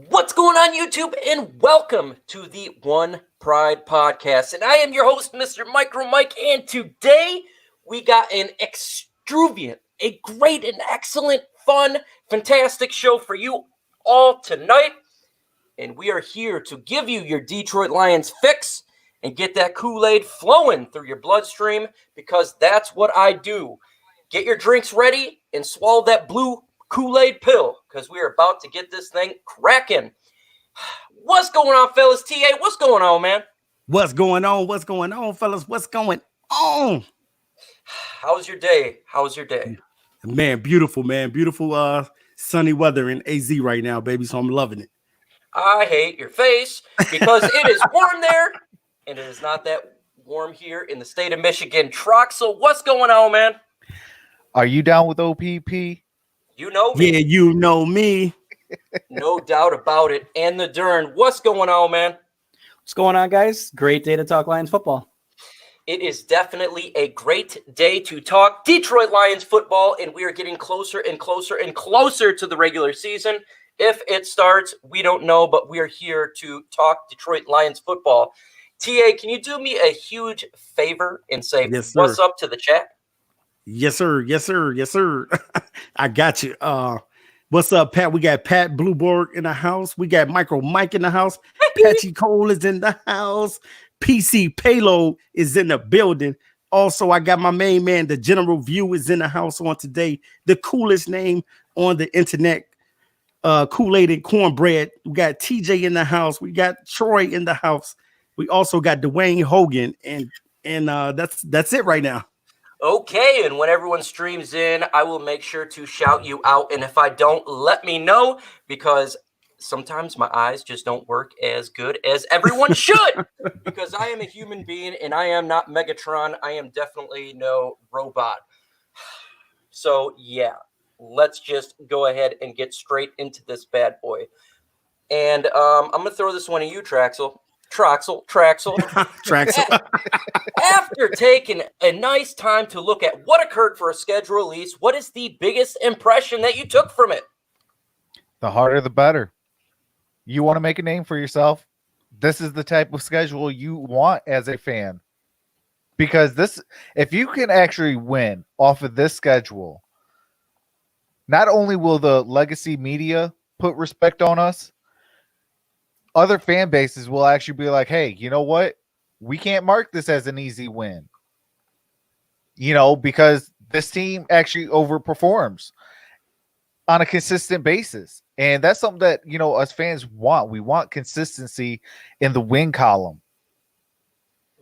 What's going on, YouTube? And welcome to the One Pride Podcast. And I am your host, Mr. MicroMike. And today we got an extravagant, a great and excellent, fun, fantastic show for you all tonight. And we are here to give you your Detroit Lions fix and get that Kool-Aid flowing through your bloodstream, because that's what I do. Get your drinks ready and swallow that blue Kool-Aid pill, because we are about to get this thing cracking. What's going on, fellas? TA, what's going on, man? What's going on? What's going on, fellas? What's going on? How's your day? Man, beautiful, man. Beautiful sunny weather in AZ right now, baby. So I'm loving it. I hate your face because it is warm there, and it is not that warm here in the state of Michigan. Troxel, what's going on, man? Are you down with OPP? You know me. Yeah, you know me. No doubt about it. And the Dern, what's going on, man? What's going on, guys? Great day to talk Lions football. It is definitely a great day to talk Detroit Lions football, and we are getting closer and closer and closer to the regular season. If it starts, we don't know, but we are here to talk Detroit Lions football. TA, can you do me a huge favor and say what's up to the chat? Yes, sir. Yes, sir. Yes, sir. I got you. What's up, Pat? We got Pat Blueborg in the house. We got MicroMike in the house. Patchy Cole is in the house. PC Payload is in the building. Also, I got my main man, the General View, is in the house on today. The coolest name on the internet, Kool-Aid and Cornbread. We got TJ in the house. We got Troy in the house. We also got Dwayne Hogan, and that's it right now. Okay, and when everyone streams in, I will make sure to shout you out. And if I don't, let me know, because sometimes my eyes just don't work as good as everyone should, because I am a human being and I am not Megatron. I am definitely no robot. So, yeah, let's just go ahead and get straight into this bad boy. And I'm going to throw this one at you, Troxel. After taking a nice time to look at what occurred for a schedule release, what is the biggest impression that you took from it? The harder, the better. You want to make a name for yourself? This is the type of schedule you want as a fan. Because if you can actually win off of this schedule, not only will the legacy media put respect on us, other fan bases will actually be like, hey, you know what? We can't mark this as an easy win. Because this team actually overperforms on a consistent basis. And that's something that, us fans want. We want consistency in the win column.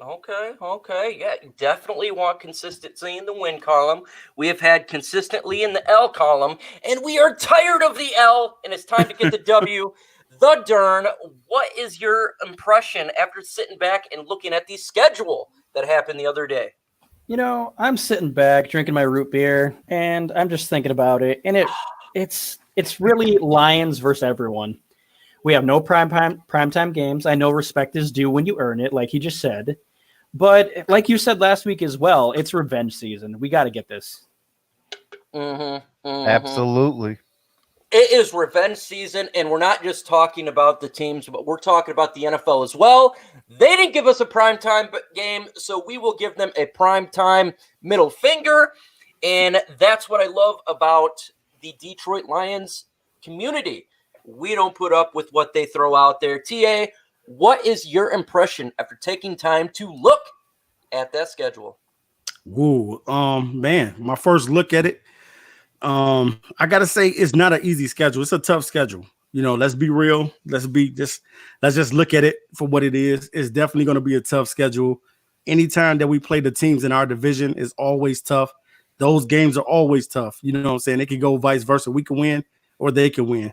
Okay. Yeah, definitely want consistency in the win column. We have had consistently in the L column, and we are tired of the L, and it's time to get the W. The Dern, what is your impression after sitting back and looking at the schedule that happened the other day? I'm sitting back drinking my root beer, and I'm just thinking about it. And it's really Lions versus everyone. We have no primetime games. I know respect is due when you earn it, like he just said. But like you said last week as well, it's revenge season. We got to get this. Absolutely. It is revenge season, and we're not just talking about the teams, but we're talking about the NFL as well. They didn't give us a primetime game, so we will give them a primetime middle finger, and that's what I love about the Detroit Lions community. We don't put up with what they throw out there. TA, what is your impression after taking time to look at that schedule? Ooh, man, my first look at it. I gotta say it's not an easy schedule. It's a tough schedule. Let's be real. Let's just look at it for what it is. It's definitely going to be a tough schedule. Anytime that we play the teams in our division is always tough. Those games are always tough. You know what I'm saying? It could go vice versa. We can win or they can win.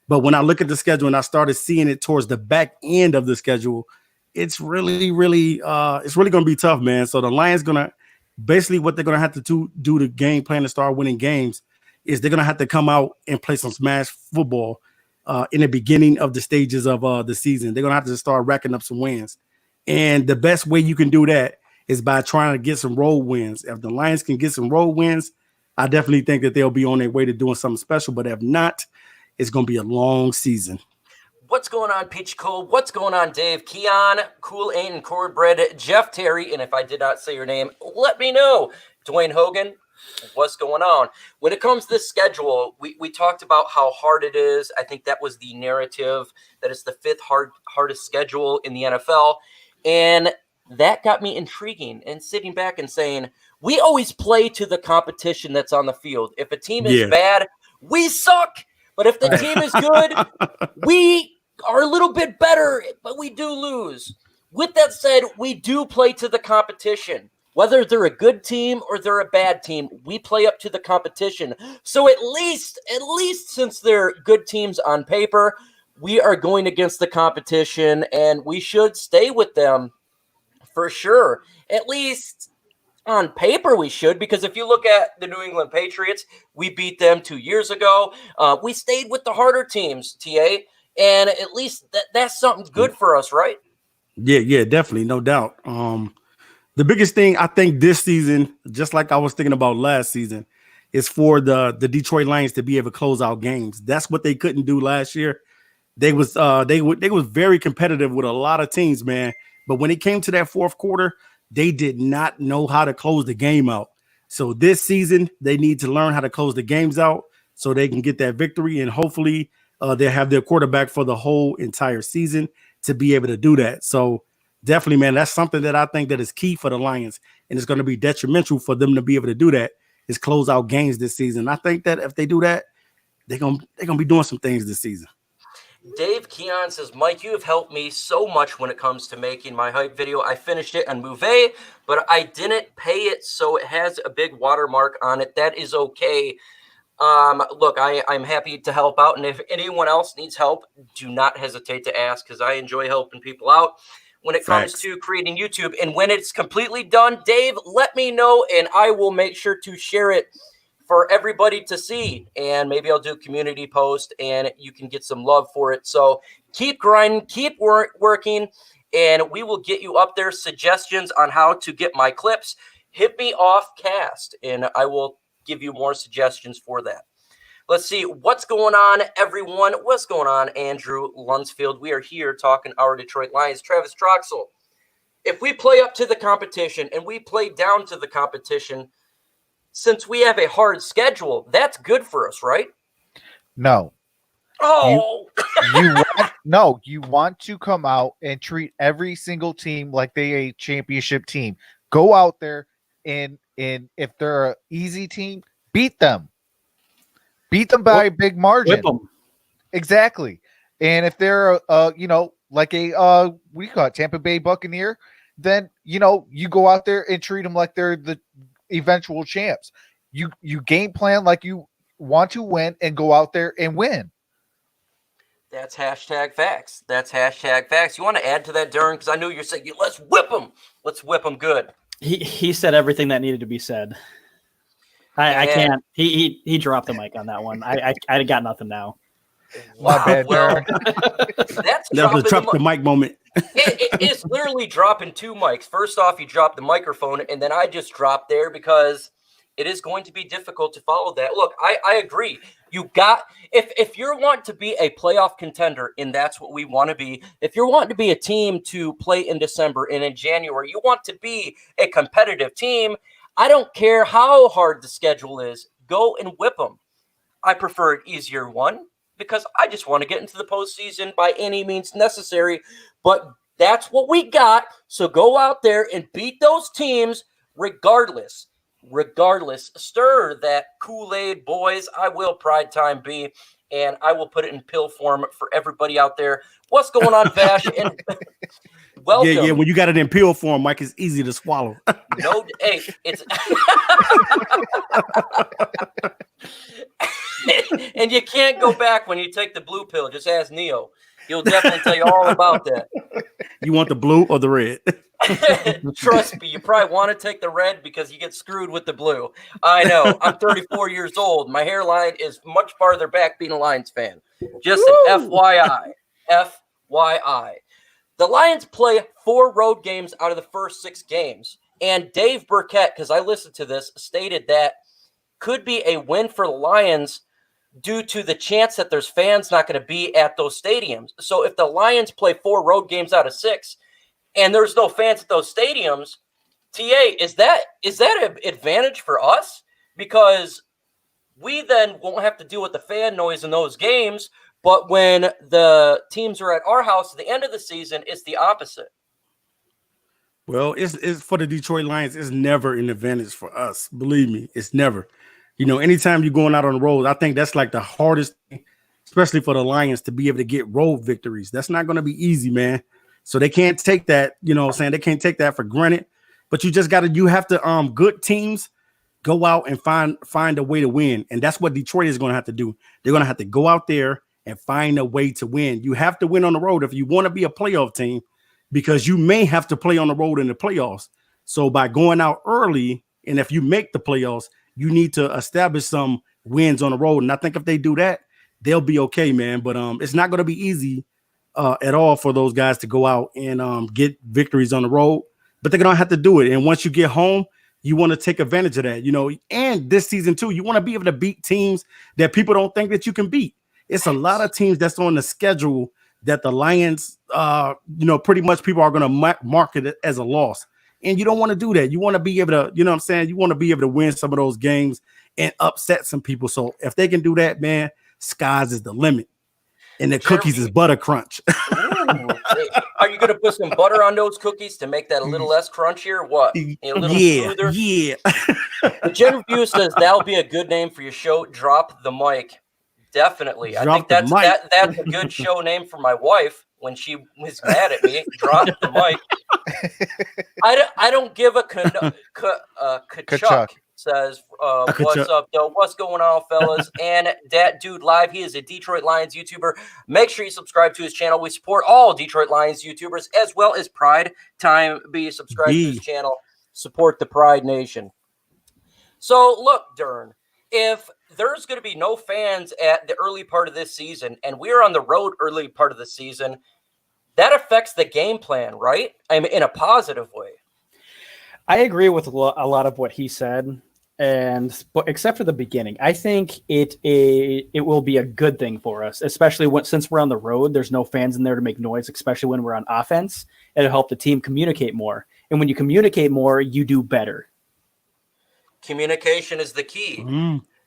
But when I look at the schedule and I started seeing it towards the back end of the schedule, it's really going to be tough, man. So the Lions basically what they're going to have to do the game plan to start winning games is they're going to have to come out and play some smash football in the beginning of the stages of the season. They're going to have to start racking up some wins. And the best way you can do that is by trying to get some road wins. If the Lions can get some road wins, I definitely think that they'll be on their way to doing something special. But if not, it's going to be a long season. What's going on, Peach Cole? What's going on, Dave? Keon, Kool-Aid, and Cornbread, Jeff Terry, and if I did not say your name, let me know. Dwayne Hogan, what's going on? When it comes to this schedule, we talked about how hard it is. I think that was the narrative, that it's the fifth hardest schedule in the NFL. And that got me intriguing and sitting back and saying, we always play to the competition that's on the field. If a team is bad, we suck. But if the team is good, we are a little bit better, but we do lose. With that said, we do play to the competition. Whether they're a good team or they're a bad team, we play up to the competition. So at least since they're good teams on paper, we are going against the competition, and we should stay with them for sure. At least on paper we should, because if you look at the New England Patriots, we beat them 2 years ago. We stayed with the harder teams, TA, and at least that's something good for us, right? Yeah, definitely, no doubt. The biggest thing I think this season, just like I was thinking about last season, is for the Detroit Lions to be able to close out games. That's what they couldn't do last year. They was very competitive with a lot of teams, man. But when it came to that fourth quarter, they did not know how to close the game out. So this season, they need to learn how to close the games out so they can get that victory. And hopefully they'll have their quarterback for the whole entire season to be able to do that. So definitely, man, that's something that I think that is key for the Lions. And it's going to be detrimental for them to be able to do that, is close out games this season. I think that if they do that, they're gonna be doing some things this season. Dave Keon says, Mike, you have helped me so much when it comes to making my hype video. I finished it on Move, but I didn't pay it, so it has a big watermark on it. That is okay. Look, I'm happy to help out, and if anyone else needs help, do not hesitate to ask, because I enjoy helping people out when it comes to creating YouTube. And when it's completely done, Dave, let me know, and I will make sure to share it for everybody to see, and maybe I'll do a community post and you can get some love for it. So keep grinding, keep working, and we will get you up there. Suggestions on how to get my clips, hit me off Cast, and I will give you more suggestions for that. Let's see what's going on, everyone. What's going on, Andrew Lunsfield? We are here talking our Detroit Lions. Travis Troxel, if we play up to the competition and we play down to the competition, since we have a hard schedule, that's good for us, right? No. Oh, you want to come out and treat every single team like they a championship team. Go out there and if they're an easy team, beat them. Beat them by a big margin. Whip them. Exactly. And if they're like a what do you call it, Tampa Bay Buccaneer, then you go out there and treat them like they're the eventual champs. You game plan like you want to win and go out there and win. that's hashtag facts. That's hashtag facts. You want to add to that, Darren? Because I know you're saying, let's whip them. Let's whip them good. He said everything that needed to be said. I can't. He dropped the mic on that one. I got nothing now. My bad, well, That was a drop the mic moment. It's literally dropping two mics. First off, you drop the microphone, and then I just dropped there because it is going to be difficult to follow that. Look, I agree. You got if you're wanting to be a playoff contender, and that's what we want to be. If you're wanting to be a team to play in December and in January, you want to be a competitive team. I don't care how hard the schedule is. Go and whip them. I prefer an easier one because I just want to get into the postseason by any means necessary. But that's what we got. So go out there and beat those teams regardless. Stir that Kool-Aid, boys. I will Pride Time be, and I will put it in pill form for everybody out there. What's going on, Vash? And welcome. Yeah. When you got it in pill form, Mike, it's easy to swallow. No, hey, it's and you can't go back when you take the blue pill. Just ask Neo. He'll definitely tell you all about that. You want the blue or the red? Trust me, you probably want to take the red because you get screwed with the blue. I know. I'm 34 years old. My hairline is much farther back being a Lions fan. Just an FYI. FYI. The Lions play 4 road games out of the first 6 games. And Dave Burkett, because I listened to this, stated that could be a win for the Lions due to the chance that there's fans not going to be at those stadiums. So if the Lions play 4 road games out of 6 and there's no fans at those stadiums, TA, is that an advantage for us? Because we then won't have to deal with the fan noise in those games, but when the teams are at our house at the end of the season, it's the opposite. Well, it's for the Detroit Lions. It's never an advantage for us. Believe me, it's never. Anytime you're going out on the road, I think that's like the hardest thing, especially for the Lions, to be able to get road victories. That's not going to be easy, man. So they can't take that, they can't take that for granted. But you have to, good teams go out and find a way to win. And that's what Detroit is going to have to do. They're going to have to go out there and find a way to win. You have to win on the road if you want to be a playoff team, because you may have to play on the road in the playoffs. So by going out early, and if you make the playoffs, you need to establish some wins on the road. And I think if they do that, they'll be okay, man. But it's not going to be easy at all for those guys to go out and get victories on the road. But they're going to have to do it. And once you get home, you want to take advantage of that, And this season, too, you want to be able to beat teams that people don't think that you can beat. It's a lot of teams that's on the schedule that the Lions, pretty much people are going to mark it as a loss. And you don't want to do that. You want to be able to, you want to be able to win some of those games and upset some people. So if they can do that, man, skies is the limit. And the cookies is butter crunch. Are you going to put some butter on those cookies to make that a little less crunchy or what? A little smoother? Yeah. The Gen Review says that'll be a good name for your show. Drop the mic. Definitely. I think that's a good show name for my wife when she was mad at me. Drop the mic. I don't give a Kachuk. Says, what's up, though? What's going on, fellas? And that dude live, he is a Detroit Lions YouTuber. Make sure you subscribe to his channel. We support all Detroit Lions YouTubers as well as Pride Time. Be subscribed to his channel. Support the Pride Nation. So, look, Dern, if there's going to be no fans at the early part of this season, and we're on the road early part of the season, that affects the game plan, right? I mean, in a positive way. I agree with a lot of what he said, but except for the beginning, I think it will be a good thing for us, especially since we're on the road. There's no fans in there to make noise, especially when we're on offense. It'll help the team communicate more, and when you communicate more, you do better. Communication is the key.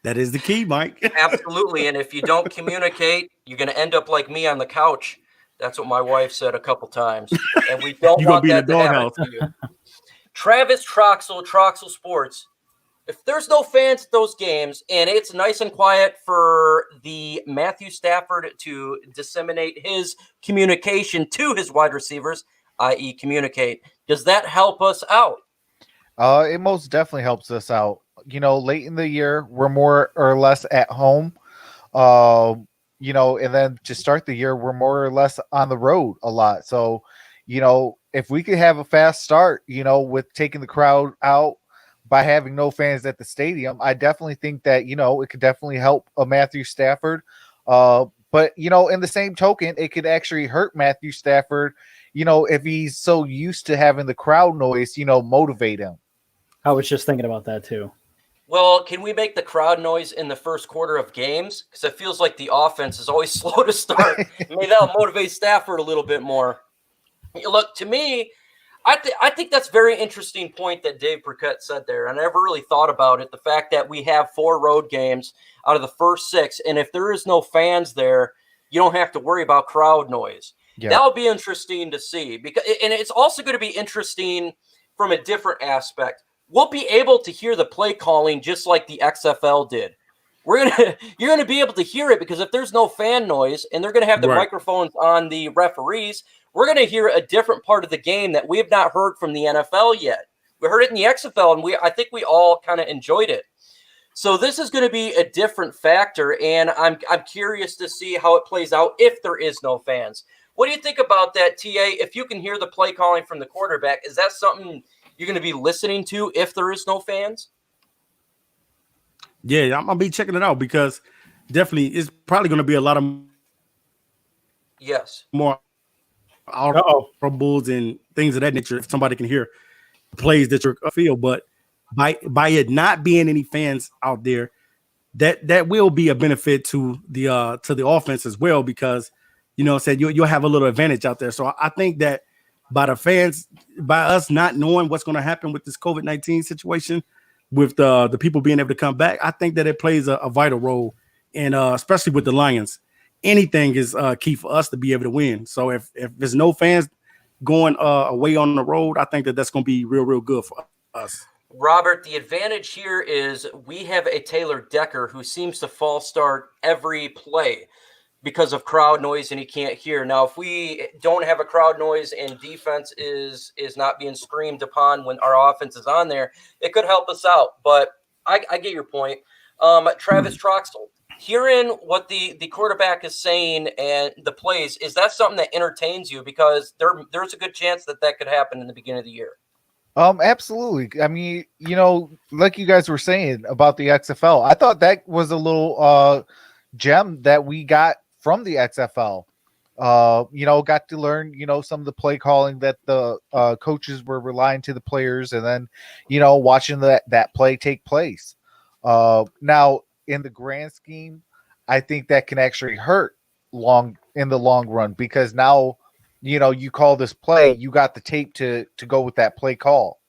That is the key, Mike. Absolutely, and if you don't communicate, you're going to end up like me on the couch. That's what my wife said a couple times, and we don't want that to happen to you. Travis Troxel Sports. If there's no fans at those games and it's nice and quiet for the Matthew Stafford to disseminate his communication to his wide receivers, i.e. communicate, does that help us out? It most definitely helps us out. Late in the year, we're more or less at home. And then to start the year, we're more or less on the road a lot. So, if we could have a fast start, with taking the crowd out by having no fans at the stadium, I definitely think that, it could definitely help Matthew Stafford. But, in the same token, it could actually hurt Matthew Stafford, if he's so used to having the crowd noise, motivate him. I was just thinking about that too. Well, can we make the crowd noise in the first quarter of games? Because it feels like the offense is always slow to start. Maybe that'll motivate Stafford a little bit more. Look, to me, I think that's a very interesting point that Dave Burkett said there. I never really thought about it. The fact that we have 4 road games out of the first 6, and if there is no fans there, you don't have to worry about crowd noise. Yeah. That'll be interesting to see. And it's also going to be interesting from a different aspect. We'll be able to hear the play calling just like the XFL did. You're gonna be able to hear it because if there's no fan noise and they're gonna have the microphones on the referees, we're gonna hear a different part of the game that we have not heard from the NFL yet. We heard it in the XFL, and I think we all kind of enjoyed it. So this is going to be a different factor, and I'm curious to see how it plays out if there is no fans. What do you think about that, TA? If you can hear the play calling from the quarterback, is that something you're going to be listening to if there is no fans? Yeah, I'm going to be checking it out because definitely it's probably going to be a lot of more audibles and things of that nature if somebody can hear plays that you're feel. But by it not being any fans out there, that will be a benefit to the offense as well, because said you'll have a little advantage out there. So I think that by the fans, by us not knowing what's going to happen with this COVID-19 situation, with the people being able to come back, I think that it plays a vital role, and especially with the Lions, anything is key for us to be able to win. So if there's no fans going away on the road, I think that that's going to be real good for us. Robert, the advantage here is we have a Taylor Decker who seems to false start every play because of crowd noise and he can't hear. Now, if we don't have a crowd noise and defense is not being screamed upon when our offense is on there, it could help us out. But I get your point. Travis Troxel, hearing what the quarterback is saying and the plays, is that something that entertains you? Because there's a good chance that could happen in the beginning of the year. Absolutely. I mean, like you guys were saying about the XFL, I thought that was a little gem that we got from the XFL. Got to learn, some of the play calling that the coaches were relying to the players, and then, watching that play take place. Now, in the grand scheme, I think that can actually hurt in the long run, because now, you call this play, you got the tape to go with that play call.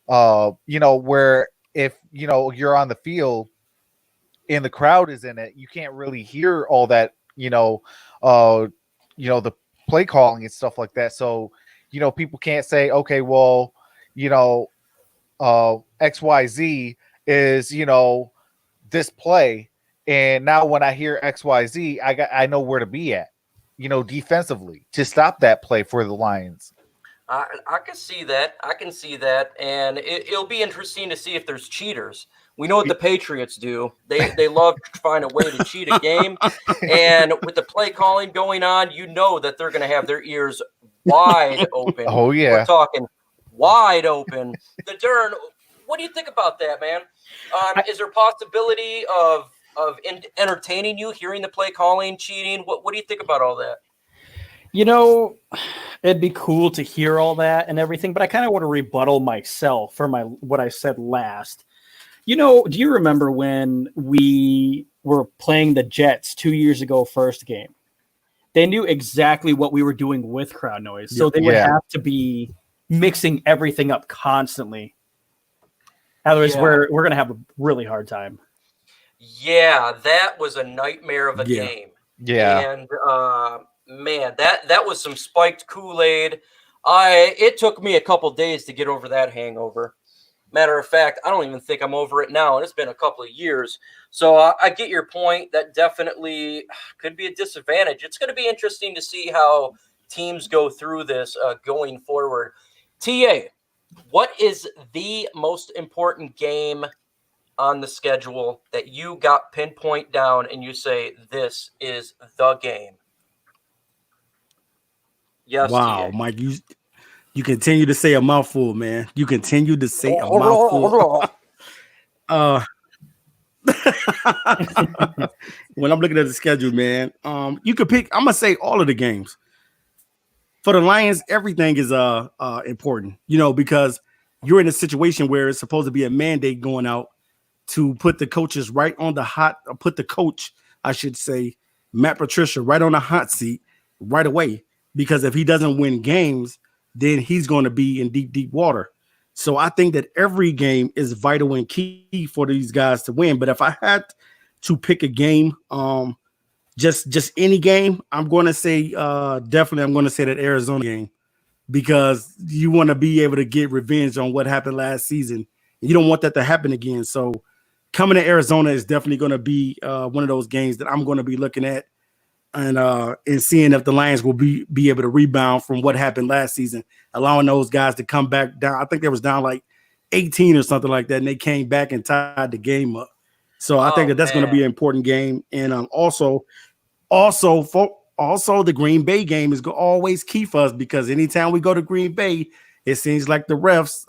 Where if, you're on the field and the crowd is in it, you can't really hear all that, the play calling and stuff like that. So, people can't say, okay, well, XYZ is, this play. And now when I hear XYZ, I know where to be at, defensively to stop that play for the Lions. I can see that. And it'll be interesting to see if there's cheaters. We know what the Patriots do. They love to find a way to cheat a game. And with the play calling going on, that they're going to have their ears wide open. Oh, yeah. We're talking wide open. The Dern, what do you think about that, man? Is there a possibility of entertaining you, hearing the play calling, cheating? What do you think about all that? It'd be cool to hear all that and everything, but I kind of want to rebuttal myself for what I said last. Do you remember when we were playing the Jets 2 years ago, first game? They knew exactly what we were doing with crowd noise, so they would have to be mixing everything up constantly. Otherwise, we're going to have a really hard time. Yeah, that was a nightmare of a game. Yeah. And man, that was some spiked Kool-Aid. It took me a couple days to get over that hangover. Matter of fact, I don't even think I'm over it now, and it's been a couple of years. So I get your point. That definitely could be a disadvantage. It's going to be interesting to see how teams go through this going forward. TA, what is the most important game on the schedule that you got pinpoint down and you say this is the game? Yes. Wow, TA. Mike, you continue to say a mouthful, man. You continue to say a mouthful. When I'm looking at the schedule, man, you could pick. I'm gonna say all of the games. For the Lions, everything is important, because you're in a situation where it's supposed to be a mandate going out to put the coaches right on put the coach, I should say, Matt Patricia, right on the hot seat right away. Because if he doesn't win games, then he's going to be in deep water. So I think that every game is vital and key for these guys to win. But if I had to pick a game, just any game, I'm going to say definitely I'm going to say that Arizona game, because you want to be able to get revenge on what happened last season. You don't want that to happen again. So coming to Arizona is definitely going to be one of those games that I'm going to be looking at and seeing if the Lions will be able to rebound from what happened last season, allowing those guys to come back down. I think they was down like 18 or something like that, and they came back and tied the game up. So I think that's going to be an important game. And also the Green Bay game is always key for us, because anytime we go to Green Bay, it seems like the refs,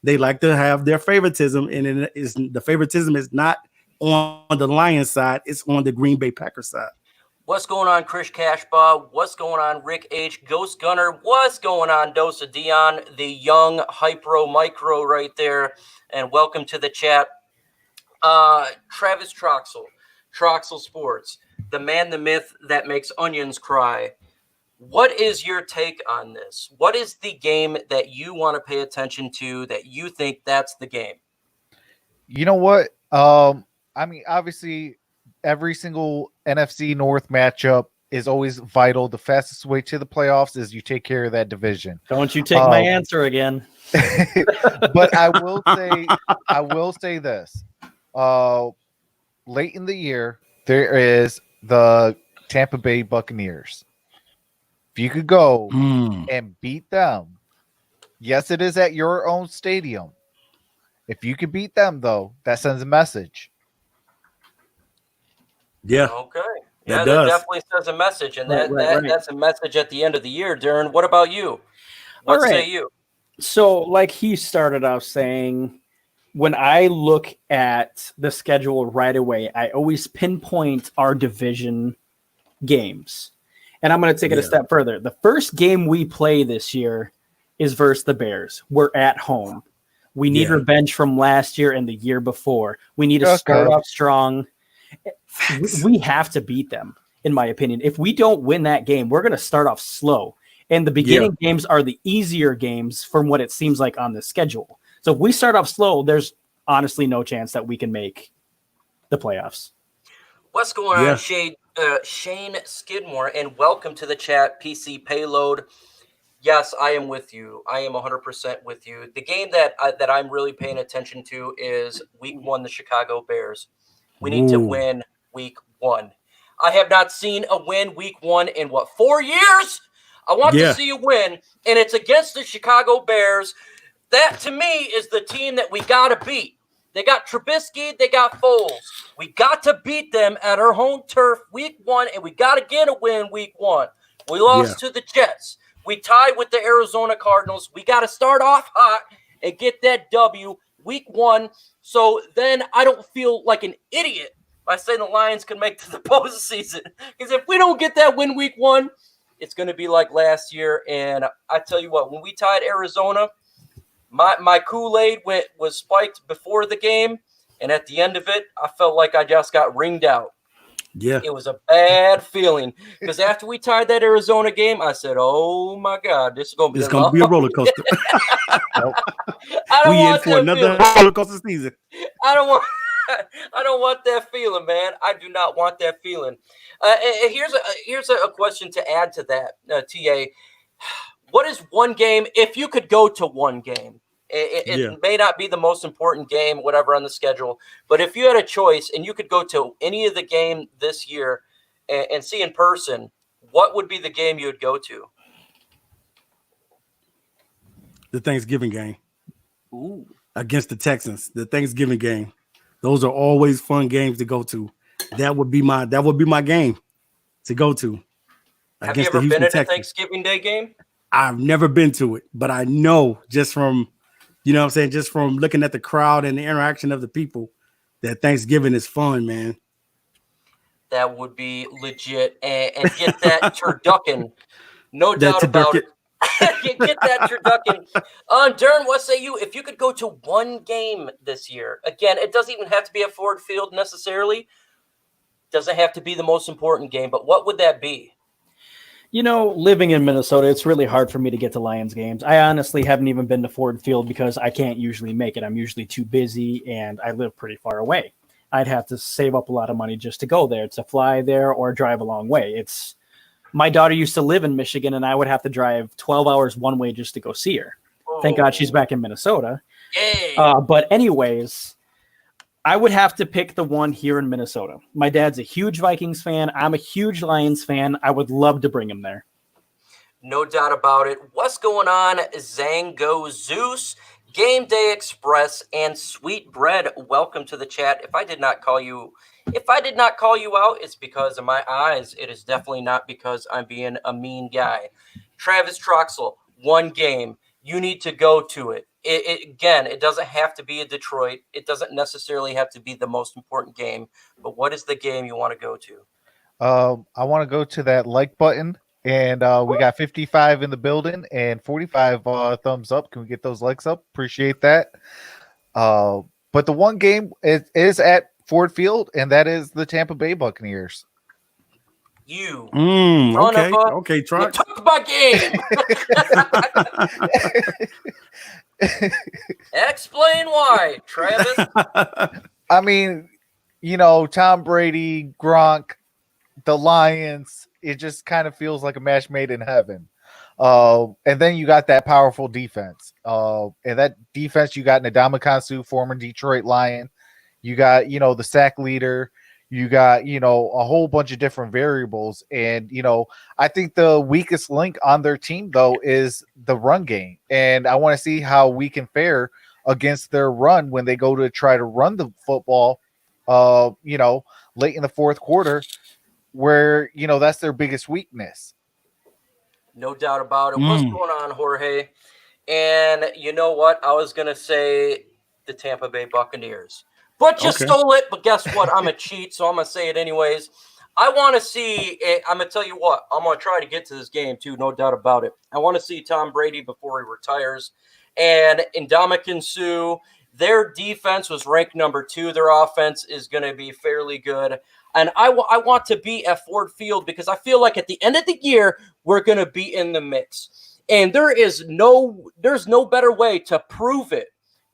they like to have their favoritism, and the favoritism is not on the Lions side, it's on the Green Bay Packers side. What's going on, Chris Cashbaugh? What's going on, Rick H. Ghost Gunner? What's going on, Dosa Dion, the young hypro micro right there? And welcome to the chat. Travis Troxel Sports, the man, the myth that makes onions cry. What is your take on this? What is the game that you want to pay attention to that you think that's the game? You know what? I mean, obviously, every single NFC North matchup is always vital. The fastest way to the playoffs is you take care of that division. Don't you take my answer again. But I will say this. Late in the year, there is the Tampa Bay Buccaneers. If you could go and beat them, yes, it is at your own stadium. If you could beat them, though, that sends a message. Yeah. Okay. Yeah, that does. definitely says a message, and Right. that's a message at the end of the year. Darren, what about you? What say you? So, like he started off saying, when I look at the schedule right away, I always pinpoint our division games. And I'm going to take it a step further. The first game we play this year is versus the Bears. We're at home. We need revenge from last year and the year before. We need to start off strong. We have to beat them, in my opinion. If we don't win that game, we're going to start off slow. And the beginning games are the easier games from what it seems like on the schedule. So if we start off slow, there's honestly no chance that we can make the playoffs. What's going on, Shane Skidmore, and welcome to the chat, PC Payload. Yes, I am with you. I am 100% with you. The game that I'm really paying attention to is Week 1, the Chicago Bears. We need to win Week 1. I have not seen a win Week 1 in, 4 years? I want to see a win, and it's against the Chicago Bears. That, to me, is the team that we got to beat. They got Trubisky. They got Foles. We got to beat them at our home turf Week 1, and we got to get a win Week 1. We lost to the Jets. We tied with the Arizona Cardinals. We got to start off hot and get that W Week 1, so then I don't feel like an idiot by saying the Lions can make to the postseason. Because if we don't get that win Week 1, it's going to be like last year. And I tell you what, when we tied Arizona, my Kool-Aid was spiked before the game, and at the end of it, I felt like I just got ringed out. Yeah, it was a bad feeling because after we tied that Arizona game, I said, "Oh my God, this is going to be a roller coaster." We in for another roller coaster season. I don't want that feeling, man. I do not want that feeling. Here's a question to add to that, TA. What is one game, if you could go to one game, it may not be the most important game, whatever, on the schedule, but if you had a choice and you could go to any of the game this year and see in person, what would be the game you would go to? The Thanksgiving game. Ooh. Against the Texans, the Thanksgiving game. Those are always fun games to go to. That would be my game to go to. Have you ever been at a Thanksgiving Day game? I've never been to it, but I know just from, just from looking at the crowd and the interaction of the people, that Thanksgiving is fun, man. That would be legit. And get that turducken. No doubt about it. Get that turducken. Darren, what say you? If you could go to one game this year, again, it doesn't even have to be at Ford Field necessarily. Doesn't have to be the most important game, but what would that be? Living in Minnesota, it's really hard for me to get to Lions games. I honestly haven't even been to Ford Field because I can't usually make it. I'm usually too busy, and I live pretty far away. I'd have to save up a lot of money just to go there, to fly there or drive a long way. My daughter used to live in Michigan, and I would have to drive 12 hours one way just to go see her. Oh. Thank God she's back in Minnesota. Hey. But anyways, I would have to pick the one here in Minnesota. My dad's a huge Vikings fan. I'm a huge Lions fan. I would love to bring him there. No doubt about it. What's going on, Zango Zeus, Game Day Express, and Sweet Bread? Welcome to the chat. If I did not call you out, it's because of my eyes. It is definitely not because I'm being a mean guy. Travis Troxel, one game. You need to go to it. Again, it doesn't have to be a Detroit. It doesn't necessarily have to be the most important game. But what is the game you want to go to? I want to go to that like button. And we got 55 in the building and 45 thumbs up. Can we get those likes up? Appreciate that. But But the one game is at Ford Field, and that is the Tampa Bay Buccaneers. You son Okay. of a, Okay, you Truck. took my game. Explain why, Travis. I mean, Tom Brady, Gronk, the Lions, it just kind of feels like a match made in heaven. And then you got that powerful defense. And that defense, you got Ndamukong Suh, former Detroit Lion. You got, the sack leader. You got, a whole bunch of different variables. And, I think the weakest link on their team, though, is the run game. And I want to see how we can fare against their run when they go to try to run the football, late in the fourth quarter, where, that's their biggest weakness. No doubt about it. What's going on, Jorge? And you know what? I was going to say the Tampa Bay Buccaneers. But you stole it. But guess what? I'm a cheat, so I'm going to say it anyways. I want to see – I'm going to tell you what. I'm going to try to get to this game too, no doubt about it. I want to see Tom Brady before he retires. And Ndamukong Suh, their defense was ranked number 2. Their offense is going to be fairly good. And I want to be at Ford Field because I feel like at the end of the year, we're going to be in the mix. And there's no better way to prove it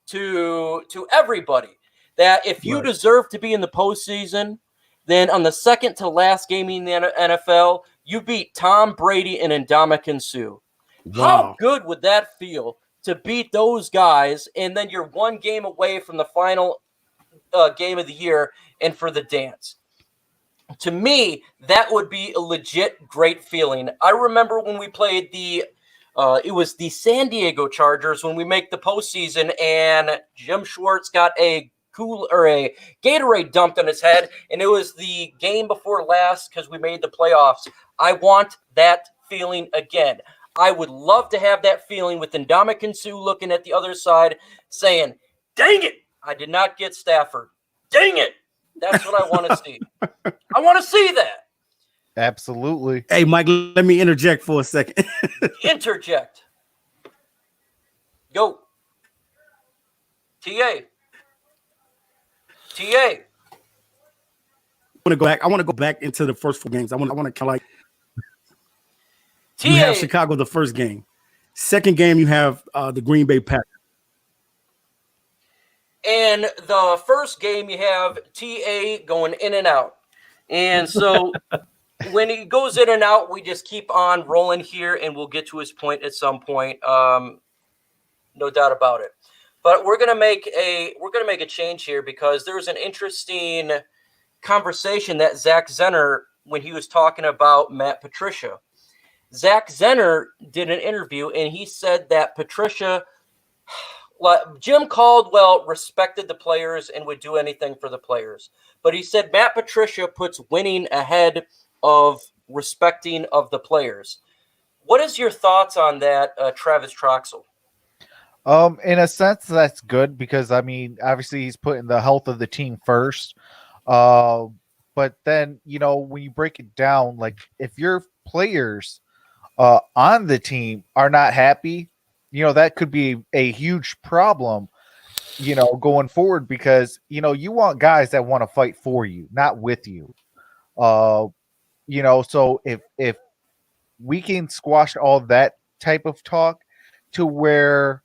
to everybody that if you deserve to be in the postseason, then on the second to last game in the NFL, you beat Tom Brady and Ndamukong Suh. Wow. How good would that feel to beat those guys, and then you're one game away from the final game of the year and for the dance? To me, that would be a legit great feeling. I remember when we played it was the San Diego Chargers when we make the postseason, and Jim Schwartz got a Gatorade dumped on his head, and it was the game before last because we made the playoffs. I want that feeling again. I would love to have that feeling with Ndamukong Suh looking at the other side saying, dang it, I did not get Stafford. Dang it. That's what I want to see. I want to see that. Absolutely. Hey, Mike, let me interject for a second. Interject. Go. TA. I want to go back into the first 4 games. I want to kind of like you have Chicago the first game. Second game, you have the Green Bay Packers. And the first game, you have TA going in and out. And so when he goes in and out, we just keep on rolling here, and we'll get to his point at some point. No doubt about it. But we're gonna make a change here because there's an interesting conversation that Zach Zenner, when he was talking about Matt Patricia. Zach Zenner did an interview, and he said that Patricia, Jim Caldwell respected the players and would do anything for the players. But he said Matt Patricia puts winning ahead of respecting of the players. What is your thoughts on that, Travis Troxel? In a sense, that's good because, I mean, obviously he's putting the health of the team first. But then, when you break it down, like if your players on the team are not happy, that could be a huge problem, going forward because, you want guys that want to fight for you, not with you. So if we can squash all that type of talk to where,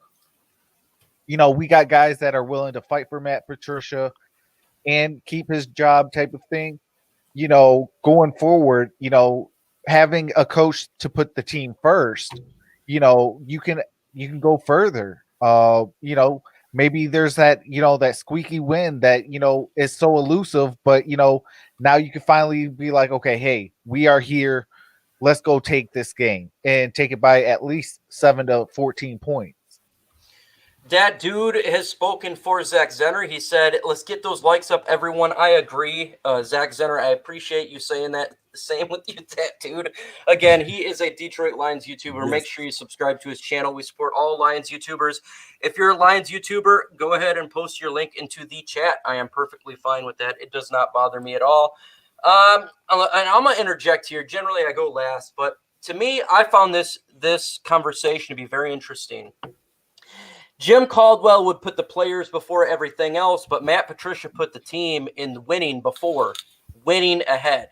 we got guys that are willing to fight for Matt Patricia and keep his job type of thing, going forward, having a coach to put the team first, you can go further. Maybe there's that, that squeaky win that, is so elusive, but, now you can finally be like, okay, hey, we are here. Let's go take this game and take it by at least 7 to 14 points. That dude has spoken for Zach Zenner. He said, let's get those likes up, everyone. I agree. Zach Zenner, I appreciate you saying that. Same with you, that dude. Again, he is a Detroit Lions YouTuber. Yes. Make sure you subscribe to his channel. We support all Lions YouTubers. If you're a Lions YouTuber, go ahead and post your link into the chat. I am perfectly fine with that. It does not bother me at all. And I'm going to interject here. Generally, I go last. But to me, I found this conversation to be very interesting. Jim Caldwell would put the players before everything else, but Matt Patricia put the team in winning before winning ahead.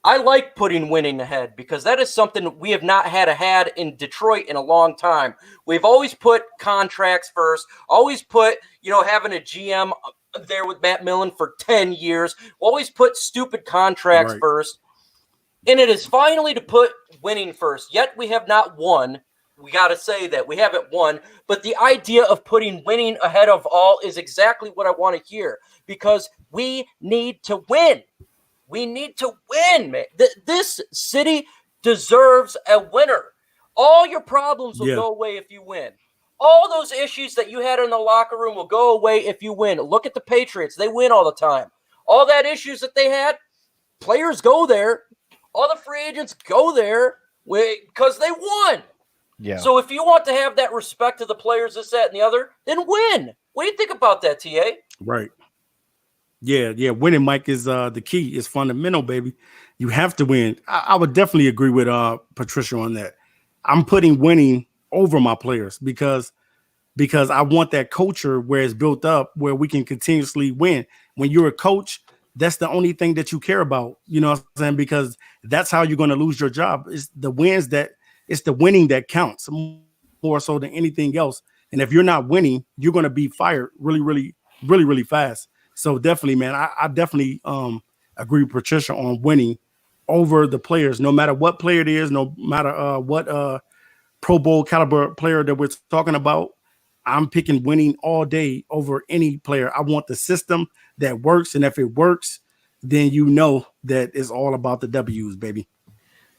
I like putting winning ahead because that is something we have not had in Detroit in a long time. We've always put contracts first, always put, having a GM there with Matt Millen for 10 years, always put stupid contracts first. And it is finally to put winning first. Yet we have not won. We got to say that we haven't won. But the idea of putting winning ahead of all is exactly what I want to hear because we need to win. We need to win, man. This city deserves a winner. All your problems will go away if you win. All those issues that you had in the locker room will go away if you win. Look at the Patriots. They win all the time. All that issues that they had, players go there. All the free agents go there because they won. Yeah. So if you want to have that respect to the players, this, that, and the other, then win. What do you think about that, TA? Right. Yeah. Winning, Mike, is the key. It's fundamental, baby. You have to win. I would definitely agree with Patricia on that. I'm putting winning over my players because I want that culture where it's built up, where we can continuously win. When you're a coach, that's the only thing that you care about. You know what I'm saying? Because that's how you're going to lose your job. It's the winning that counts more so than anything else. And if you're not winning, you're going to be fired really fast. So definitely, man, I definitely agree with Patricia on winning over the players, no matter what player it is, no matter what Pro Bowl caliber player that we're talking about. I'm picking winning all day over any player. I want the system that works. And if it works, then you know that it's all about the W's, baby.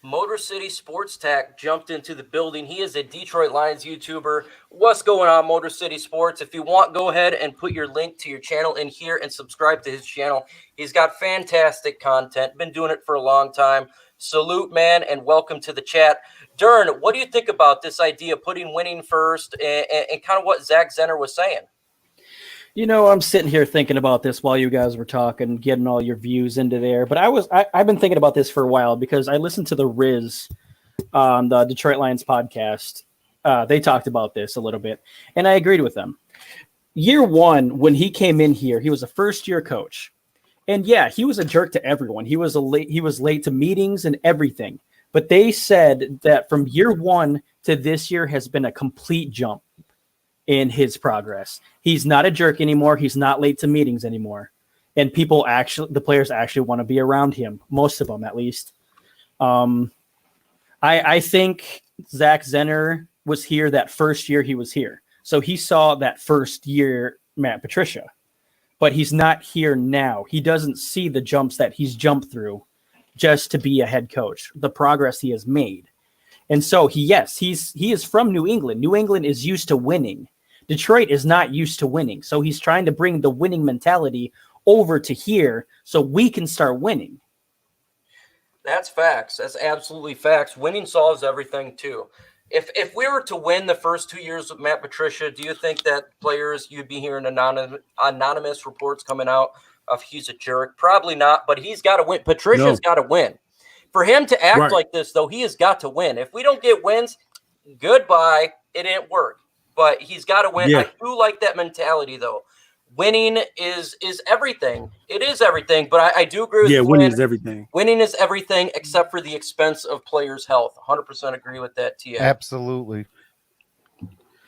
Motor City Sports Tech jumped into the building. He is a Detroit Lions YouTuber. What's going on, Motor City Sports? If you want, go ahead and put your link to your channel in here and subscribe to his channel. He's got fantastic content. Been doing it for a long time. Salute, man, and welcome to the chat. Dern, what do you think about this idea of putting winning first and kind of what Zach Zenner was saying? I'm sitting here thinking about this while you guys were talking, getting all your views into there. But I've been thinking about this for a while because I listened to the Riz on the Detroit Lions podcast. They talked about this a little bit, and I agreed with them. Year one, when he came in here, he was a first-year coach. And yeah, he was a jerk to everyone. He was late to meetings and everything. But they said that from year one to this year has been a complete jump in his progress. He's not a jerk anymore. He's not late to meetings anymore. And the players actually want to be around him. Most of them, at least. I think Zach Zenner was here that first year he was here. So he saw that first year Matt Patricia. But he's not here now. He doesn't see the jumps that he's jumped through just to be a head coach, the progress he has made. And so he is from New England. New England is used to winning. Detroit is not used to winning. So he's trying to bring the winning mentality over to here so we can start winning. That's facts. That's absolutely facts. Winning solves everything too. If we were to win the first 2 years of Matt Patricia, do you think that players, you'd be hearing anonymous reports coming out of he's a jerk? Probably not, but he's got to win. Patricia's got to win. For him to act like this, though, he has got to win. If we don't get wins, goodbye. It didn't work. But he's got to win. I do like that mentality, though. Winning is everything. It is everything, but I do agree with you. Winning is everything. Winning is everything except for the expense of players' health. 100% agree with that, TA. Absolutely.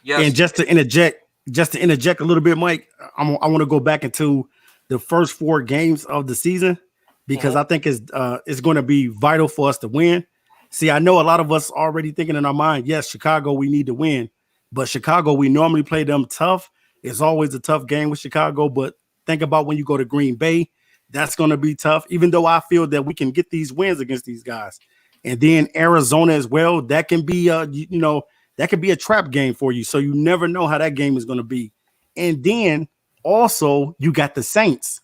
Yes. And just to interject a little bit, Mike, I want to go back into the first 4 games of the season because I think it's going to be vital for us to win. See, I know a lot of us already thinking in our mind, yes, Chicago, we need to win. But Chicago, we normally play them tough. It's always a tough game with Chicago. But think about when you go to Green Bay, that's going to be tough, even though I feel that we can get these wins against these guys. And then Arizona as well, that can be, that could be a trap game for you. So you never know how that game is going to be. And then also you got the Saints.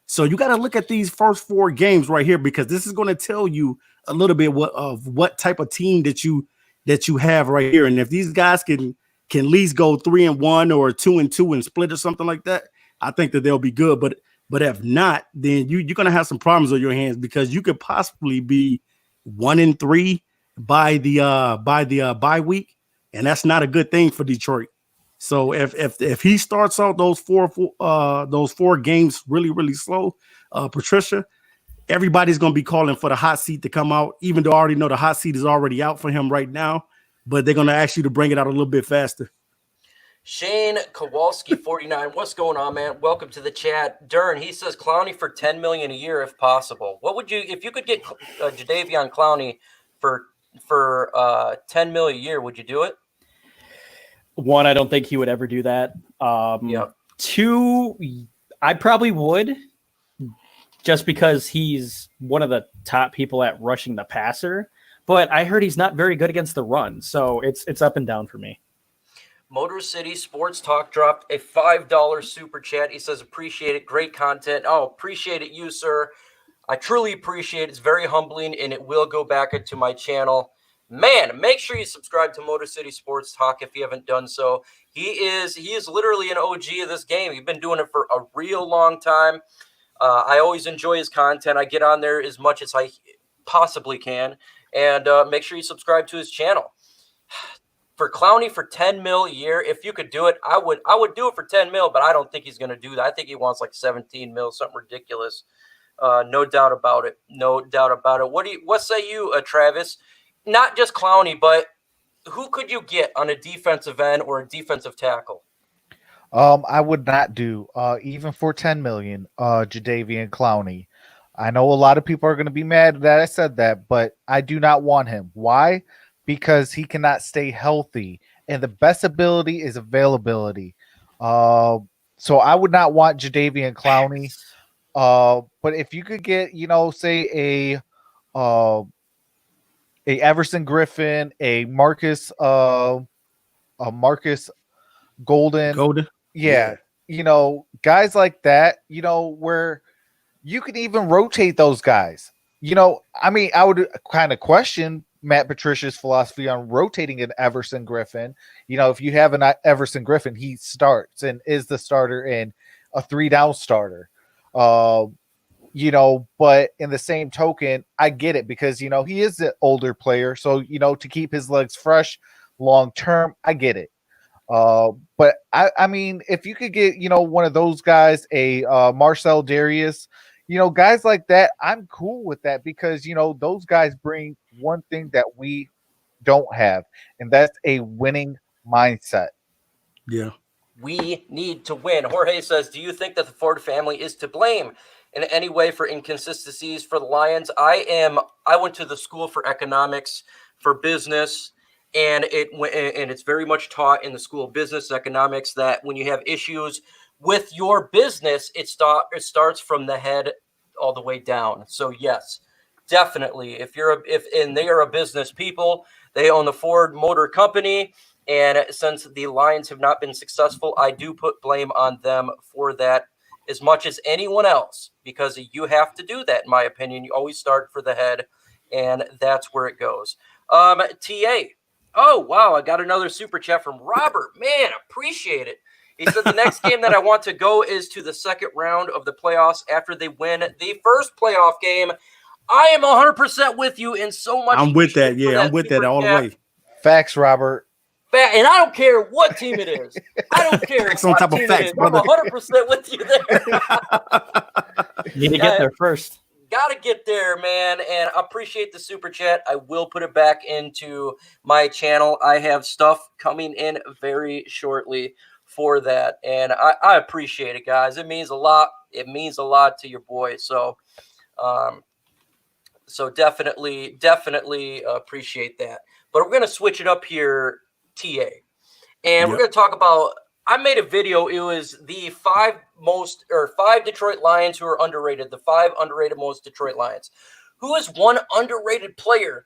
So you got to look at these first 4 games right here because this is going to tell you a little bit of what type of team that you have right here. And if these guys can at least go 3-1 or 2-2 and split or something like that, I think that they'll be good. But if not, then you're going to have some problems on your hands because you could possibly be 1-3 by the bye week, and that's not a good thing for Detroit. So if he starts out those four games really slow, Patricia, everybody's going to be calling for the hot seat to come out, even though I already know the hot seat is already out for him right now, but they're going to ask you to bring it out a little bit faster. Shane Kowalski 49, what's going on, man? Welcome to the chat. Dern, he says Clowney for $10 million a year if possible. What would you, if you could get Jadeveon Clowney for $10 million a year, would you do it? One, I don't think he would ever do that. Two, I probably would, just because he's one of the top people at rushing the passer. But I heard he's not very good against the run, so it's up and down for me. Motor City Sports Talk dropped a $5 super chat. He says, appreciate it. Great content. Oh, appreciate it, you, sir. I truly appreciate it. It's very humbling, and it will go back into my channel. Man, make sure you subscribe to Motor City Sports Talk if you haven't done so. He is literally an OG of this game. He's been doing it for a real long time. I always enjoy his content. I get on there as much as I possibly can. And make sure you subscribe to his channel. For Clowney for $10 million a year, if you could do it, I would do it for $10 million, but I don't think he's going to do that. I think he wants like $17 million, something ridiculous. No doubt about it. No doubt about it. What say you, Travis? Not just Clowney, but who could you get on a defensive end or a defensive tackle? I would not do even for $10 million, Jadeveon Clowney. I know a lot of people are going to be mad that I said that, but I do not want him. Why? Because he cannot stay healthy, and the best ability is availability. So I would not want Jadeveon Clowney. But if you could get, say a Everson Griffin, a Marcus Golden. Yeah. Guys like that, where you can even rotate those guys. I would kind of question Matt Patricia's philosophy on rotating an Everson Griffin. If you have an Everson Griffin, he starts and is the starter and a 3-down starter. But in the same token, I get it because, he is an older player. So, to keep his legs fresh long term, I get it. But I mean, if you could get, one of those guys, a Marcel Darius, guys like that, I'm cool with that because, those guys bring one thing that we don't have, and that's a winning mindset. Yeah. We need to win. Jorge says, do you think that the Ford family is to blame in any way for inconsistencies for the Lions? I went to the school for economics, for business, and it's very much taught in the school of business economics that when you have issues with your business, it starts from the head all the way down. So yes, definitely. If they are a business people, they own the Ford Motor Company, and since the Lions have not been successful, I do put blame on them for that as much as anyone else, because you have to do that, in my opinion. You always start for the head, and that's where it goes. TA. Oh, wow, I got another super chat from Robert. Man, appreciate it. He said the next game that I want to go is to the second round of the playoffs after they win the first playoff game. I am 100% with you in so much. I'm with that. Yeah, I'm with that all the way. Facts, Robert. And I don't care what team it is. I don't care. Facts on top of facts, I'm 100% with you there. Need to get there first. Got to get there, man. And I appreciate the super chat. I will put it back into my channel. I have stuff coming in very shortly for that. And I appreciate it, guys. It means a lot. It means a lot to your boy. So, definitely appreciate that. But we're going to switch it up here, TA. And we're going to talk about, I made a video. It was the five Detroit Lions who are underrated, the 5 underrated most Detroit Lions. Who is one underrated player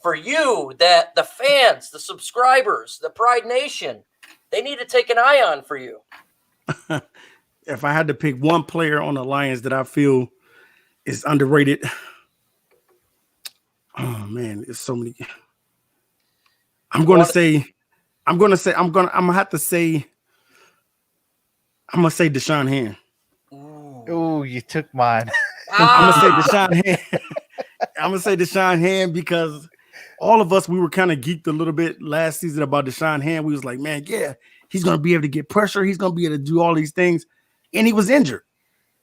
for you that the fans, the subscribers, the Pride Nation, they need to take an eye on for you? If I had to pick one player on the Lions that I feel is underrated, oh man, it's so many. I'm gonna say Deshaun Hand. Ooh, you took mine. I'm gonna say Deshaun Hand because all of us, we were kind of geeked a little bit last season about Deshaun Hand. We was like, man, yeah, He's going to be able to get pressure. He's going to be able to do all these things. And he was injured.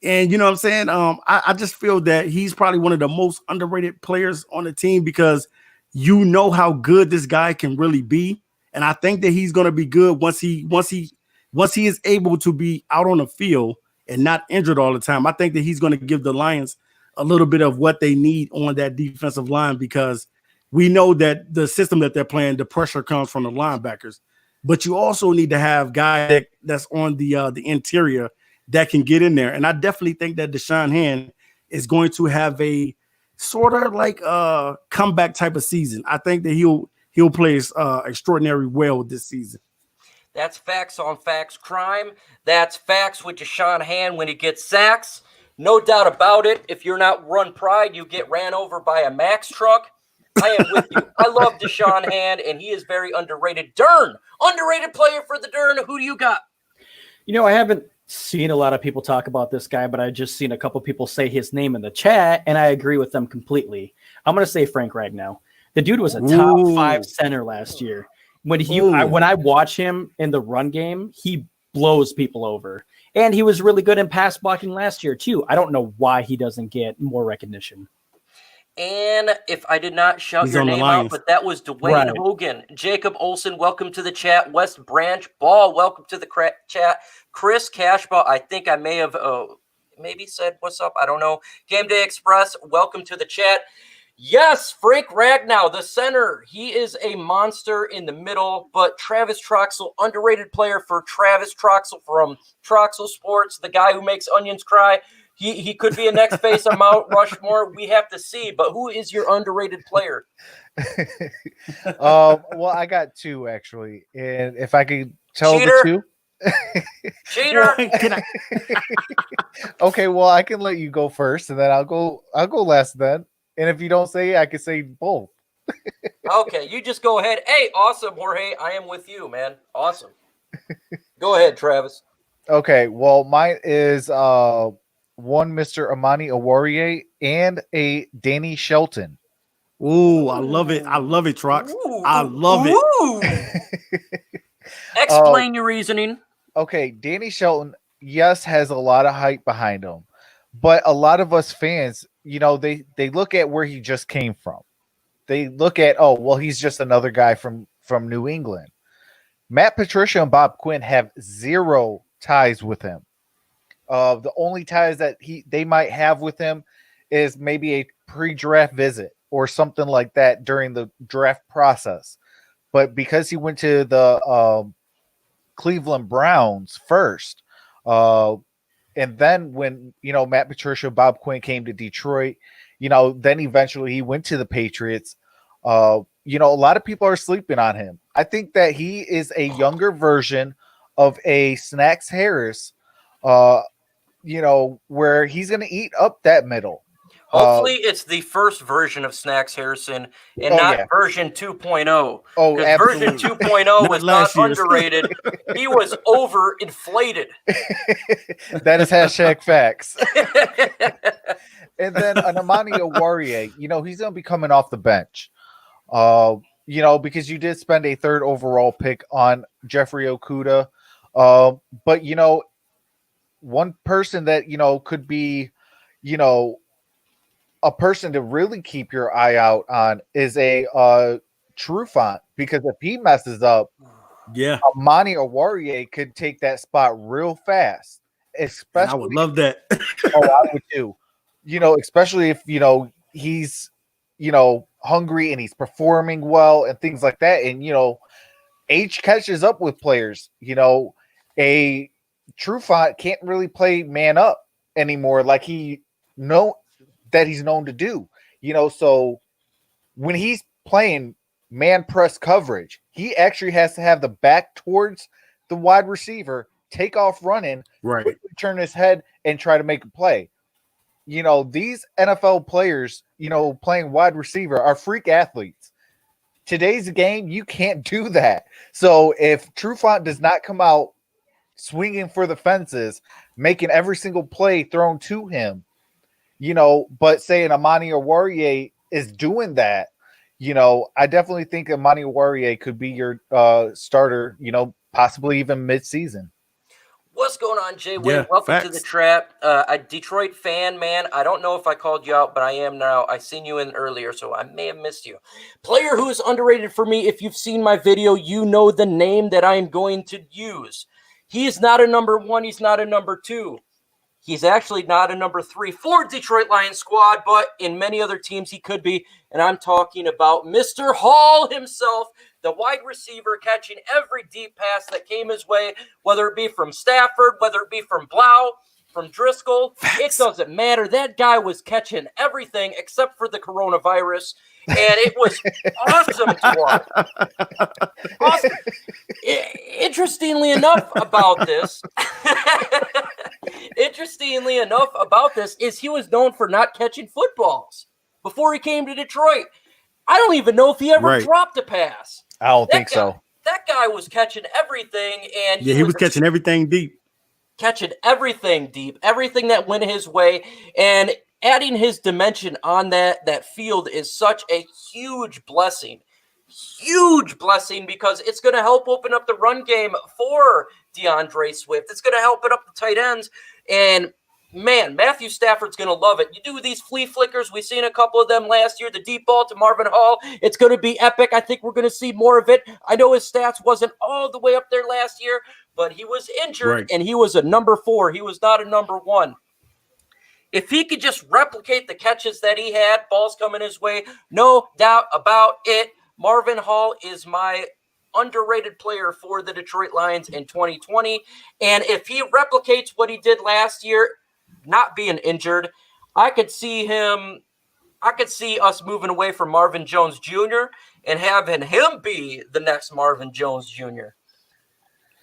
And you know what I'm saying? I just feel that he's probably one of the most underrated players on the team because you know how good this guy can really be. And I think that he's going to be good once he is able to be out on the field and not injured all the time. I think that he's going to give the Lions a little bit of what they need on that defensive line because we know that the system that they're playing, the pressure comes from the linebackers. But you also need to have guys that's on the interior that can get in there. And I definitely think that Deshaun Hand is going to have a sort of like a comeback type of season. I think that he'll play extraordinary well this season. That's facts on facts crime. That's facts with Deshaun Hand when he gets sacks. No doubt about it. If you're not run pride, you get ran over by a Max truck. I am with you. I love Deshaun Hand, and he is very underrated. Dern, underrated player for the Dern. Who do you got? You know, I haven't seen a lot of people talk about this guy, but I just seen a couple people say his name in the chat, and I agree with them completely. I'm going to say Frank Ragnow. The dude was a top 5 center last year. When I watch him in the run game, he blows people over. And he was really good in pass blocking last year, too. I don't know why he doesn't get more recognition. And if I did not shout your name out, but that was Dwayne Hogan. Jacob Olson, welcome to the chat. West Branch Ball, welcome to the chat. Chris Cashball, I think I may have maybe said what's up. I don't know. Game Day Express, welcome to the chat. Yes, Frank Ragnow, the center. He is a monster in the middle, but Travis Troxel, underrated player for Travis Troxel from Troxel Sports, the guy who makes onions cry. He could be a next face on Mount Rushmore. We have to see. But who is your underrated player? Well, I got 2 actually, and if I could tell Cheater. the 2. Cheater. Okay, well, I can let you go first, and then I'll go last then. And if you don't say it, I can say both. Okay, you just go ahead. Hey, awesome, Jorge. I am with you, man. Awesome. Go ahead, Travis. Okay, well, mine is one Mr. Amani Oruwariye and a Danny Shelton. Ooh, I love it. I love it, Trox. I love it. Explain your reasoning. Okay, Danny Shelton, yes, has a lot of hype behind him. But a lot of us fans, you know, they look at where he just came from. They look at, oh, well, he's just another guy from New England. Matt Patricia and Bob Quinn have 0 ties with him. The only ties that they might have with him is maybe a pre-draft visit or something like that during the draft process. But because he went to the Cleveland Browns first, and then when, you know, Matt Patricia, Bob Quinn came to Detroit, you know, then eventually he went to the Patriots. You know, a lot of people are sleeping on him. I think that he is a younger version of a Snacks Harris, you know, where he's going to eat up that middle. Hopefully it's the first version of Snacks Harrison and not version 2.0. Oh, version 2.0 was not underrated. He was overinflated. That is hashtag facts. And then an Amani Oruwariye, you know, he's going to be coming off the bench. You know, because you did spend a 3rd overall pick on Jeffrey Okudah. But, you know, one person that, you know, could be, you know, a person to really keep your eye out on is a Trufant, because if he messes up, Amani Oruwariye could take that spot real fast. Especially, I would love that. I would too. You know, especially if, you know, he's, you know, hungry and he's performing well and things like that. And, you know, age catches up with players. You know, a Trufant can't really play man up anymore like he's known to do. You know, so when he's playing man press coverage, he actually has to have the back towards the wide receiver, take off running, quickly turn his head and try to make a play. You know, these NFL players, you know, playing wide receiver are freak athletes. Today's game, you can't do that. So if Trufant does not come out swinging for the fences, making every single play thrown to him, you know, but saying Amani Oruwariye is doing that, you know, I definitely think Amani Oruwariye could be your starter, you know, possibly even mid-season. What's going on, Jay? Yeah, Welcome to the facts. trap. A Detroit fan, man. I don't know if I called you out, but I am now. I seen you in earlier, so I may have missed you. Player who is underrated for me. If you've seen my video, you know the name that I am going to use. He is not a number 1. He's not a number 2. He's actually not a number 3 for Detroit Lions squad, but in many other teams he could be. And I'm talking about Mr. Hall himself, the wide receiver catching every deep pass that came his way, whether it be from Stafford, whether it be from Blau, from Driscoll. It doesn't matter. That guy was catching everything except for the coronavirus. And it was awesome to watch. Awesome. Interestingly enough about this, is he was known for not catching footballs before he came to Detroit. I don't even know if he ever dropped a pass. I don't think so. That guy was catching everything, and he was catching everything deep. Catching everything deep, everything that went his way, and adding his dimension on that field is such a huge blessing. Huge blessing, because it's going to help open up the run game for DeAndre Swift. It's going to help it up the tight ends. And, man, Matthew Stafford's going to love it. You do these flea flickers. We've seen a couple of them last year. The deep ball to Marvin Hall. It's going to be epic. I think we're going to see more of it. I know his stats wasn't all the way up there last year, but he was injured, and he was a number 4. He was not a number 1. If he could just replicate the catches that he had, balls coming his way, no doubt about it, Marvin Hall is my underrated player for the Detroit Lions in 2020. And if he replicates what he did last year, not being injured, I could see us moving away from Marvin Jones Jr. and having him be the next Marvin Jones Jr.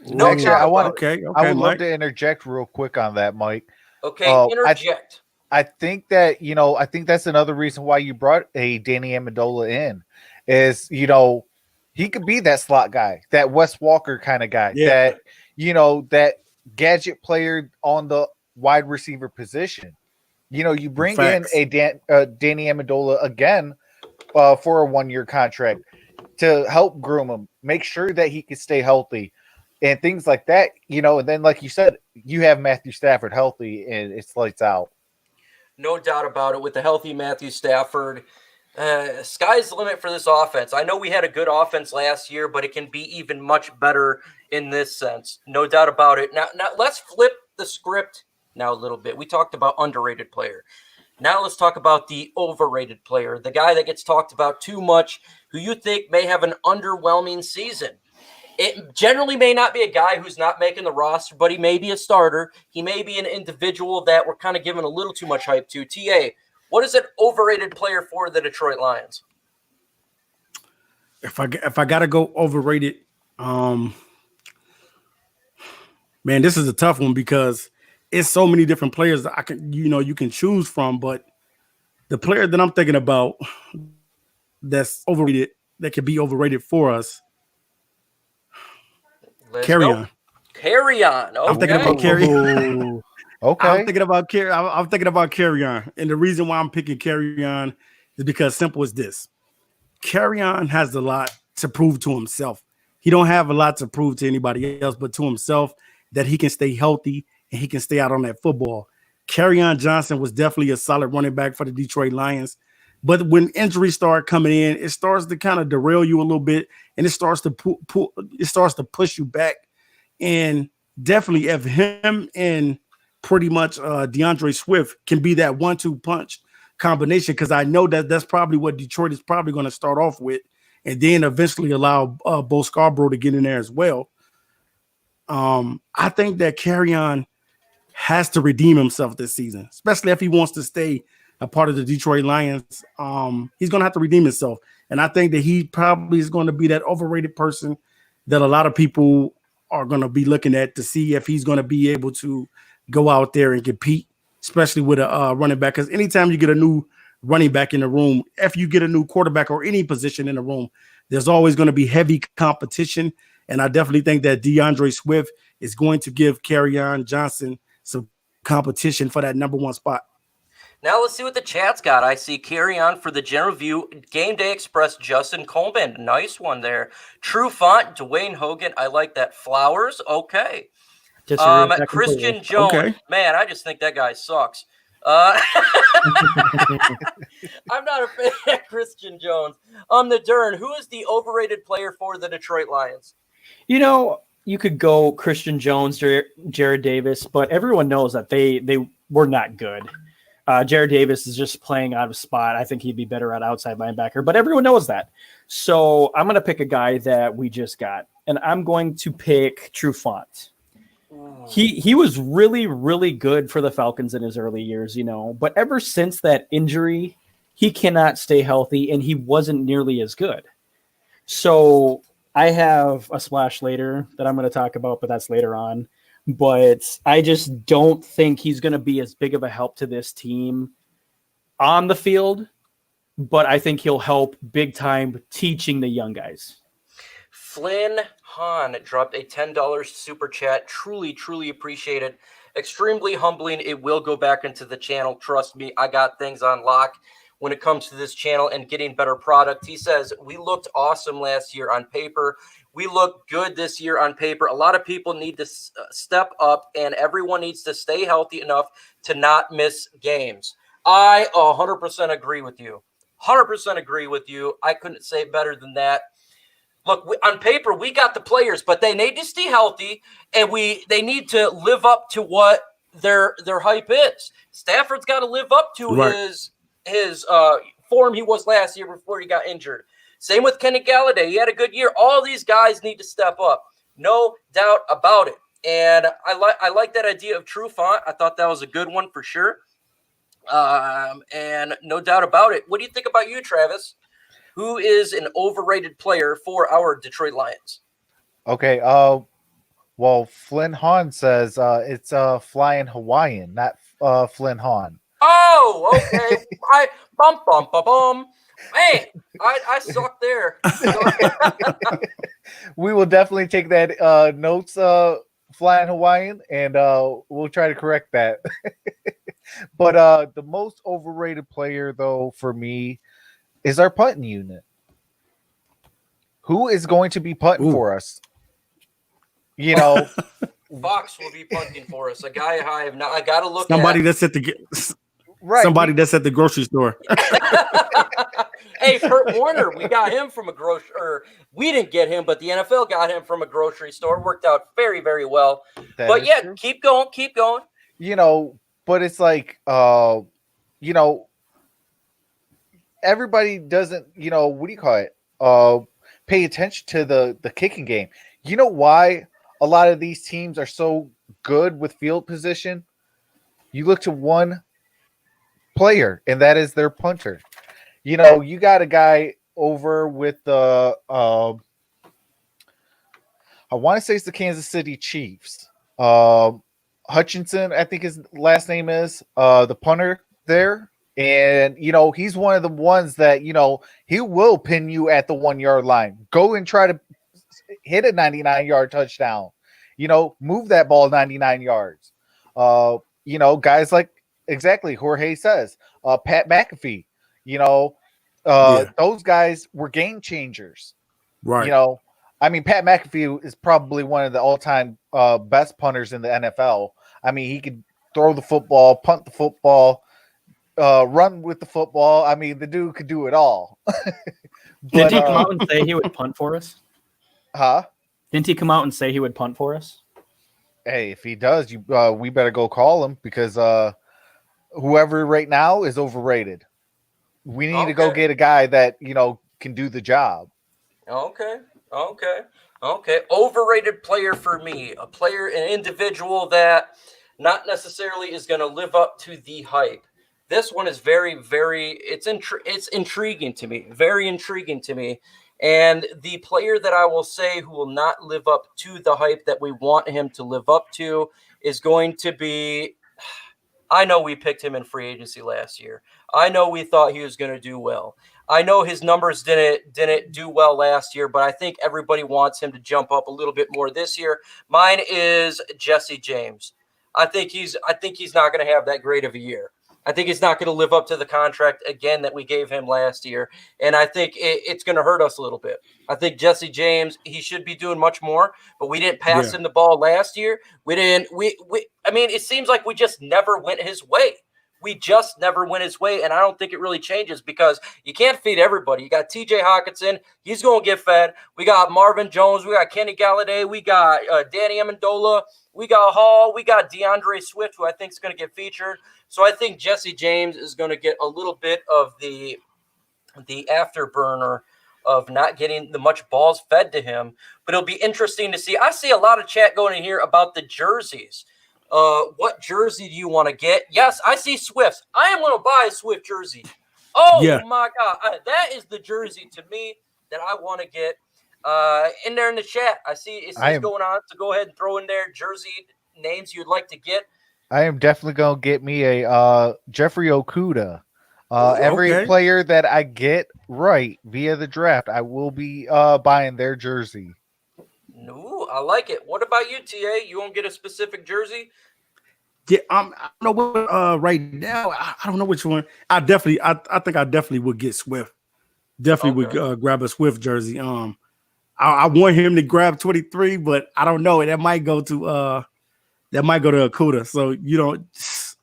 No, actually, I would Mike. love to interject real quick on that, Mike. Okay, interject. I think that, I think that's another reason why you brought a Danny Amendola in is, he could be that slot guy, that Wes Walker kind of guy, that, that gadget player on the wide receiver position. You bring in a Danny Amendola again for a 1-year contract to help groom him, make sure that he can stay healthy and things like that, and then like you said, you have Matthew Stafford healthy and it's lights out. No doubt about it. With the healthy Matthew Stafford, sky's the limit for this offense. I know we had a good offense last year, but it can be even much better in this sense. No doubt about it. Now let's flip the script now a little bit. We talked about underrated player. Now let's talk about the overrated player, the guy that gets talked about too much, who you think may have an underwhelming season. It generally may not be a guy who's not making the roster, but he may be a starter. He may be an individual that we're kind of giving a little too much hype to. TA, what is an overrated player for the Detroit Lions? If I got to go overrated, man, this is a tough one because it's so many different players that you can choose from. But the player that I'm thinking about that's overrated, that could be overrated for us. Carry on. Carry on. Okay. I'm thinking about Carry on. Okay. I'm thinking about Carry on. And the reason why I'm picking Carry on is because simple as this. Carry on has a lot to prove to himself. He don't have a lot to prove to anybody else but to himself that he can stay healthy and he can stay out on that football. Carry on Johnson was definitely a solid running back for the Detroit Lions. But when injuries start coming in, it starts to kind of derail you a little bit, and it starts to push you back. And definitely, if him and pretty much DeAndre Swift can be that 1-2 punch combination, because I know that's probably what Detroit is probably going to start off with, and then eventually allow Bo Scarborough to get in there as well. I think that Carry On has to redeem himself this season, especially if he wants to stay a part of the Detroit Lions. He's going to have to redeem himself. And I think that he probably is going to be that overrated person that a lot of people are going to be looking at to see if he's going to be able to go out there and compete, especially with a running back. Because anytime you get a new running back in the room, if you get a new quarterback or any position in the room, there's always going to be heavy competition. And I definitely think that DeAndre Swift is going to give Carry On Johnson some competition for that number 1 spot. Now let's see what the chat's got. I see carry on for the general view. Game Day Express, Justin Coleman. Nice one there. True Font, Dwayne Hogan. I like that. Flowers. Okay. Disagree with that Christian completely. Jones. Okay. Man, I just think that guy sucks. I'm not a fan of Christian Jones. The Dern, who is the overrated player for the Detroit Lions? You know, you could go Christian Jones, Jared Davis, but everyone knows that they were not good. Jared Davis is just playing out of spot. I think he'd be better at outside linebacker, but everyone knows that. So I'm going to pick a guy that we just got, and I'm going to pick True Font. He was really, really good for the Falcons in his early years, you know, but ever since that injury, he cannot stay healthy, and he wasn't nearly as good. So I have a splash later that I'm going to talk about, but that's later on. But I just don't think he's going to be as big of a help to this team on the field, but I think he'll help big time teaching the young guys. Flynn Hahn dropped a $10 super chat. Truly, truly appreciate it. Extremely humbling. It will go back into the channel. Trust me, I got things on lock when it comes to this channel and getting better product. He says, we looked awesome last year on paper. We look good this year on paper. A lot of people need to step up, and everyone needs to stay healthy enough to not miss games. I 100% agree with you. 100% agree with you. I couldn't say it better than that. Look, on paper, we got the players, but they need to stay healthy, and they need to live up to what their hype is. Stafford's got to live up to his form he was last year before he got injured. Same with Kenny Galladay. He had a good year. All these guys need to step up. No doubt about it. And I like that idea of True Font. I thought that was a good one for sure. And no doubt about it. What do you think about you, Travis? Who is an overrated player for our Detroit Lions? Okay. Well, Flynn Hahn says it's Flying Hawaiian, not Flynn Hahn. Oh, okay. Man, I suck there. We will definitely take that notes, Flying Hawaiian, and we'll try to correct that. But the most overrated player, though, for me, is our punting unit. Who is going to be punting for us? You know, Fox will be punting for us. A guy I got to look somebody at. that's at the right? Somebody that's at the grocery store. Hey, Kurt Warner, we got him from a grocery. Or we didn't get him, but the NFL got him from a grocery store. Worked out very, very well. But yeah, true. Keep going. You know, but it's like, you know, everybody doesn't, you know, what do you call it? Pay attention to the kicking game. You know why a lot of these teams are so good with field position? You look to one player, and that is their punter. You know, you got a guy over with the I want to say it's the Kansas City Chiefs. Hutchinson, I think his last name is, the punter there. And, you know, he's one of the ones that, you know, he will pin you at the 1 yard line. Go and try to hit a 99-yard touchdown. You know, move that ball 99 yards. You know, guys like exactly Jorge says, Pat McAfee, you know, those guys were game changers. Right. You know, I mean, Pat McAfee is probably one of the all-time best punters in the NFL. I mean, he could throw the football, punt the football, run with the football. I mean, the dude could do it all. Didn't he come out and say he would punt for us? Huh? Didn't he come out and say he would punt for us? Hey, if he does, we better go call him, because whoever right now is overrated. We need to go get a guy that, you know, can do the job. Okay. Overrated player for me, an individual that not necessarily is going to live up to the hype. This one is very, very, it's intriguing to me, very intriguing to me. And the player that I will say who will not live up to the hype that we want him to live up to is going to be, I know we picked him in free agency last year. I know we thought he was going to do well. I know his numbers didn't do well last year, but I think everybody wants him to jump up a little bit more this year. Mine is Jesse James. I think he's not going to have that great of a year. I think he's not going to live up to the contract again that we gave him last year. And I think it's going to hurt us a little bit. I think Jesse James, he should be doing much more, but we didn't pass him the ball last year. We didn't, I mean, it seems like we just never went his way. We just never went his way, and I don't think it really changes because you can't feed everybody. You got T.J. Hawkinson. He's going to get fed. We got Marvin Jones. We got Kenny Galladay. We got Danny Amendola. We got Hall. We got DeAndre Swift, who I think is going to get featured. So I think Jesse James is going to get a little bit of the afterburner of not getting the much balls fed to him. But it'll be interesting to see. I see a lot of chat going in here about the jerseys. What jersey do you want to get? Yes, I see Swift's. I am going to buy a Swift jersey. Oh, my God. That is the jersey to me that I want to get. In there in the chat, I see it's going on. So go ahead and throw in there jersey names you'd like to get. I am definitely going to get me a Jeffrey Okuda. Every player that I get right via the draft, I will be buying their jersey. No, I like it. What about you, TA? You won't get a specific jersey? Yeah, I don't know what right now. I don't know which one. I think I definitely would get Swift. Definitely would grab a Swift jersey. I want him to grab 23, but I don't know. That might go to Okuda. So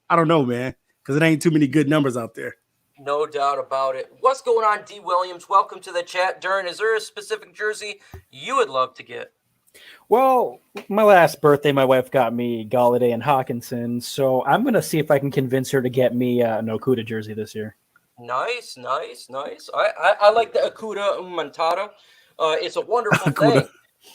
I don't know, man, because it ain't too many good numbers out there. No doubt about it. What's going on, D. Williams? Welcome to the chat. Darren, is there a specific jersey you would love to get? Well, my last birthday, my wife got me Galladay and Hawkinson, so I'm going to see if I can convince her to get me an Okuda jersey this year. Nice. I like the Okuda Montana. It's a wonderful thing.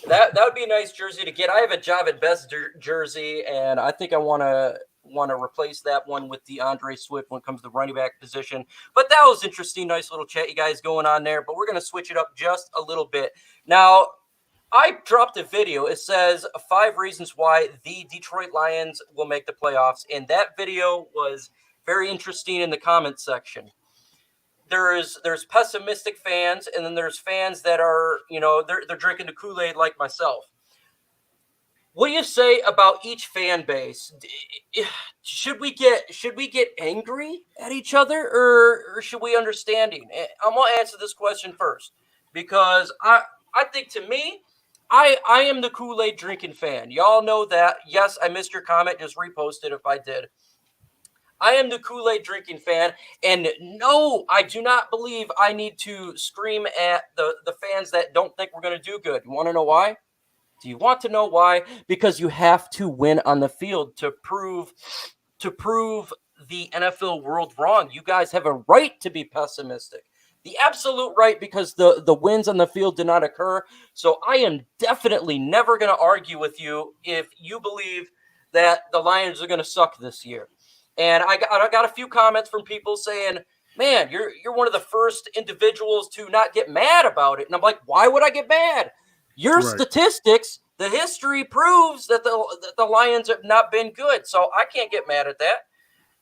That would be a nice jersey to get. I have a Javid Best jersey, and I think I want to replace that one with DeAndre Swift when it comes to the running back position. But that was interesting. Nice little chat you guys going on there. But we're going to switch it up just a little bit. Now, I dropped a video. It says 5 reasons why the Detroit Lions will make the playoffs. And that video was very interesting in the comments section. There's pessimistic fans, and then there's fans that are, they're drinking the Kool-Aid like myself. What do you say about each fan base? Should we get angry at each other, or should we understanding? I'm gonna answer this question first because I think to me, I am the Kool-Aid drinking fan. Y'all know that. Yes, I missed your comment. Just repost it if I did. I am the Kool-Aid drinking fan, and no, I do not believe I need to scream at the fans that don't think we're going to do good. You want to know why? Do you want to know why? Because you have to win on the field to prove the NFL world wrong. You guys have a right to be pessimistic. The absolute right, because the wins on the field did not occur. So I am definitely never going to argue with you if you believe that the Lions are going to suck this year. And I got a few comments from people saying, man, you're one of the first individuals to not get mad about it. And I'm like, why would I get mad? Your statistics, the history proves that the Lions have not been good. So I can't get mad at that.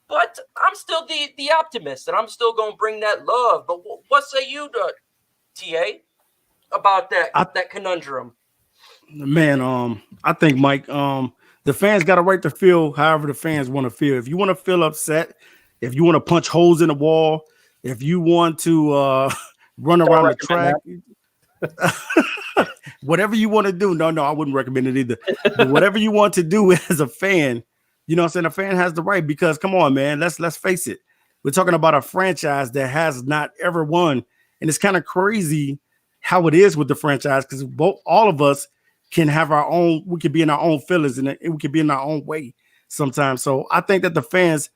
But I'm still the optimist, and I'm still going to bring that love. But what say you, TA, about that conundrum? Man, I think, Mike, the fans got a right to feel however the fans want to feel. If you want to feel upset, if you want to punch holes in the wall, if you want to run around the track, whatever you want to do. No, I wouldn't recommend it either. But whatever you want to do as a fan, you know what I'm saying? A fan has the right, because come on, man, let's face it. We're talking about a franchise that has not ever won. And it's kind of crazy how it is with the franchise, because all of us can have our own, we can be in our own feelings, and we can be in our own way sometimes. So I think that the fans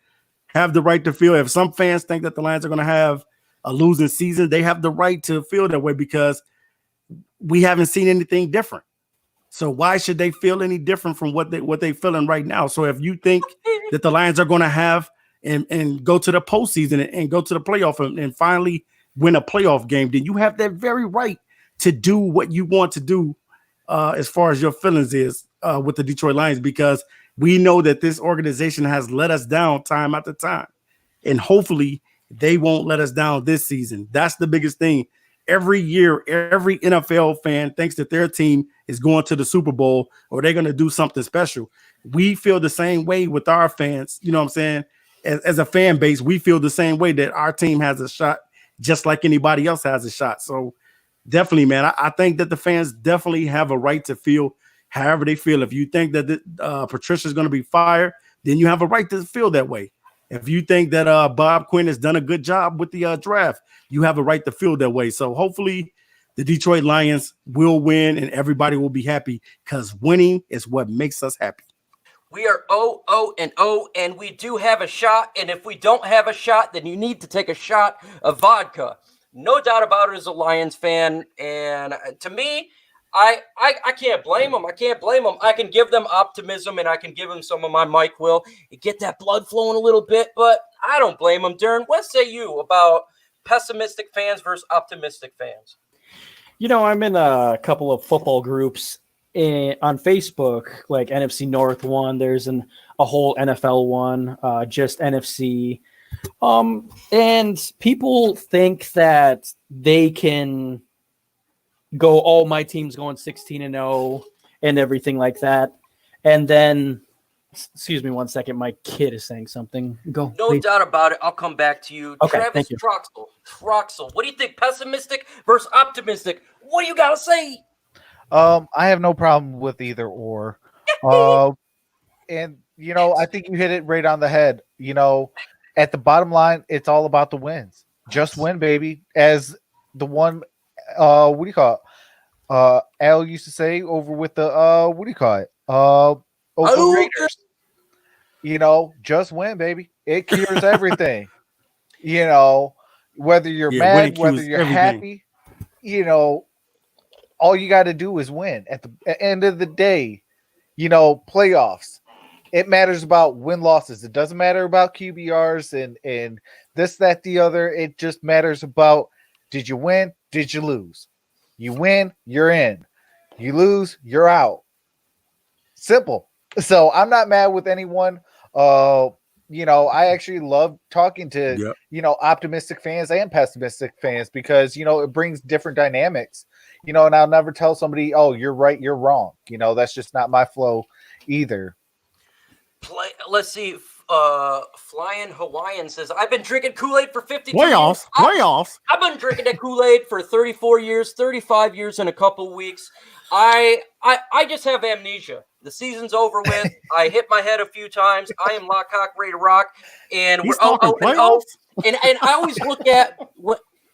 have the right to feel. If some fans think that the Lions are going to have a losing season, they have the right to feel that way, because we haven't seen anything different. So why should they feel any different from what they feeling right now? So if you think that the Lions are going to have and go to the postseason and go to the playoff and finally win a playoff game, then you have that very right to do what you want to do as far as your feelings is with the Detroit Lions, because we know that this organization has let us down time after time, and hopefully they won't let us down this season. That's the biggest thing. Every year, every NFL fan thinks that their team is going to the Super Bowl or they're going to do something special. We feel the same way with our fans, you know what I'm saying? as a fan base, we feel the same way that our team has a shot, just like anybody else has a shot. So definitely, man, I think that the fans definitely have a right to feel however they feel. If you think that Patricia is going to be fired, then you have a right to feel that way. If you think that Bob Quinn has done a good job with the draft, you have a right to feel that way. So hopefully the Detroit Lions will win and everybody will be happy, because winning is what makes us happy. We are 0-0-0, and we do have a shot. And if we don't have a shot, then you need to take a shot of vodka. No doubt about it as a Lions fan. And to me, I can't blame them. I can't blame them. I can give them optimism, and I can give them some of my Mike will get that blood flowing a little bit, but I don't blame them. Darren, what say you about pessimistic fans versus optimistic fans? You know, I'm in a couple of football groups on Facebook, like NFC North one. There's a whole NFL one, just NFC. And people think that they can go, oh, my team's going 16-0 and everything like that. And then, excuse me 1 second, my kid is saying something. Go. No please. doubt about it. I'll come back to you. Okay, Travis thank you. Troxel, what do you think? Pessimistic versus optimistic? What do you got to say? I have no problem with either or. And, you know, I think you hit it right on the head. You know, at the bottom line, it's all about the wins. Just win, baby. As the one, what do you call it? Al used to say over with the, what do you call it? Overrated. You know, just win, baby. It cures everything. You know, whether you're mad, whether you're happy, you know, all you got to do is win. At the end of the day, you know, playoffs, it matters about win losses. It doesn't matter about QBRs and this, that, the other. It just matters about, did you win? Did you lose? You win, you're in. You lose, you're out. Simple. So I'm not mad with anyone. You know, I actually love talking to, you know, optimistic fans and pessimistic fans, because, you know, it brings different dynamics, you know, and I'll never tell somebody, oh, you're right, you're wrong. You know, that's just not my flow either. Let's see. Flying Hawaiian says, I've been drinking Kool-Aid for 52 years. I've been drinking that Kool-Aid for 34 years, 35 years in a couple weeks. I just have amnesia. The season's over with. I hit my head a few times. I am lock, cock, ready to rock. And we're and I always look at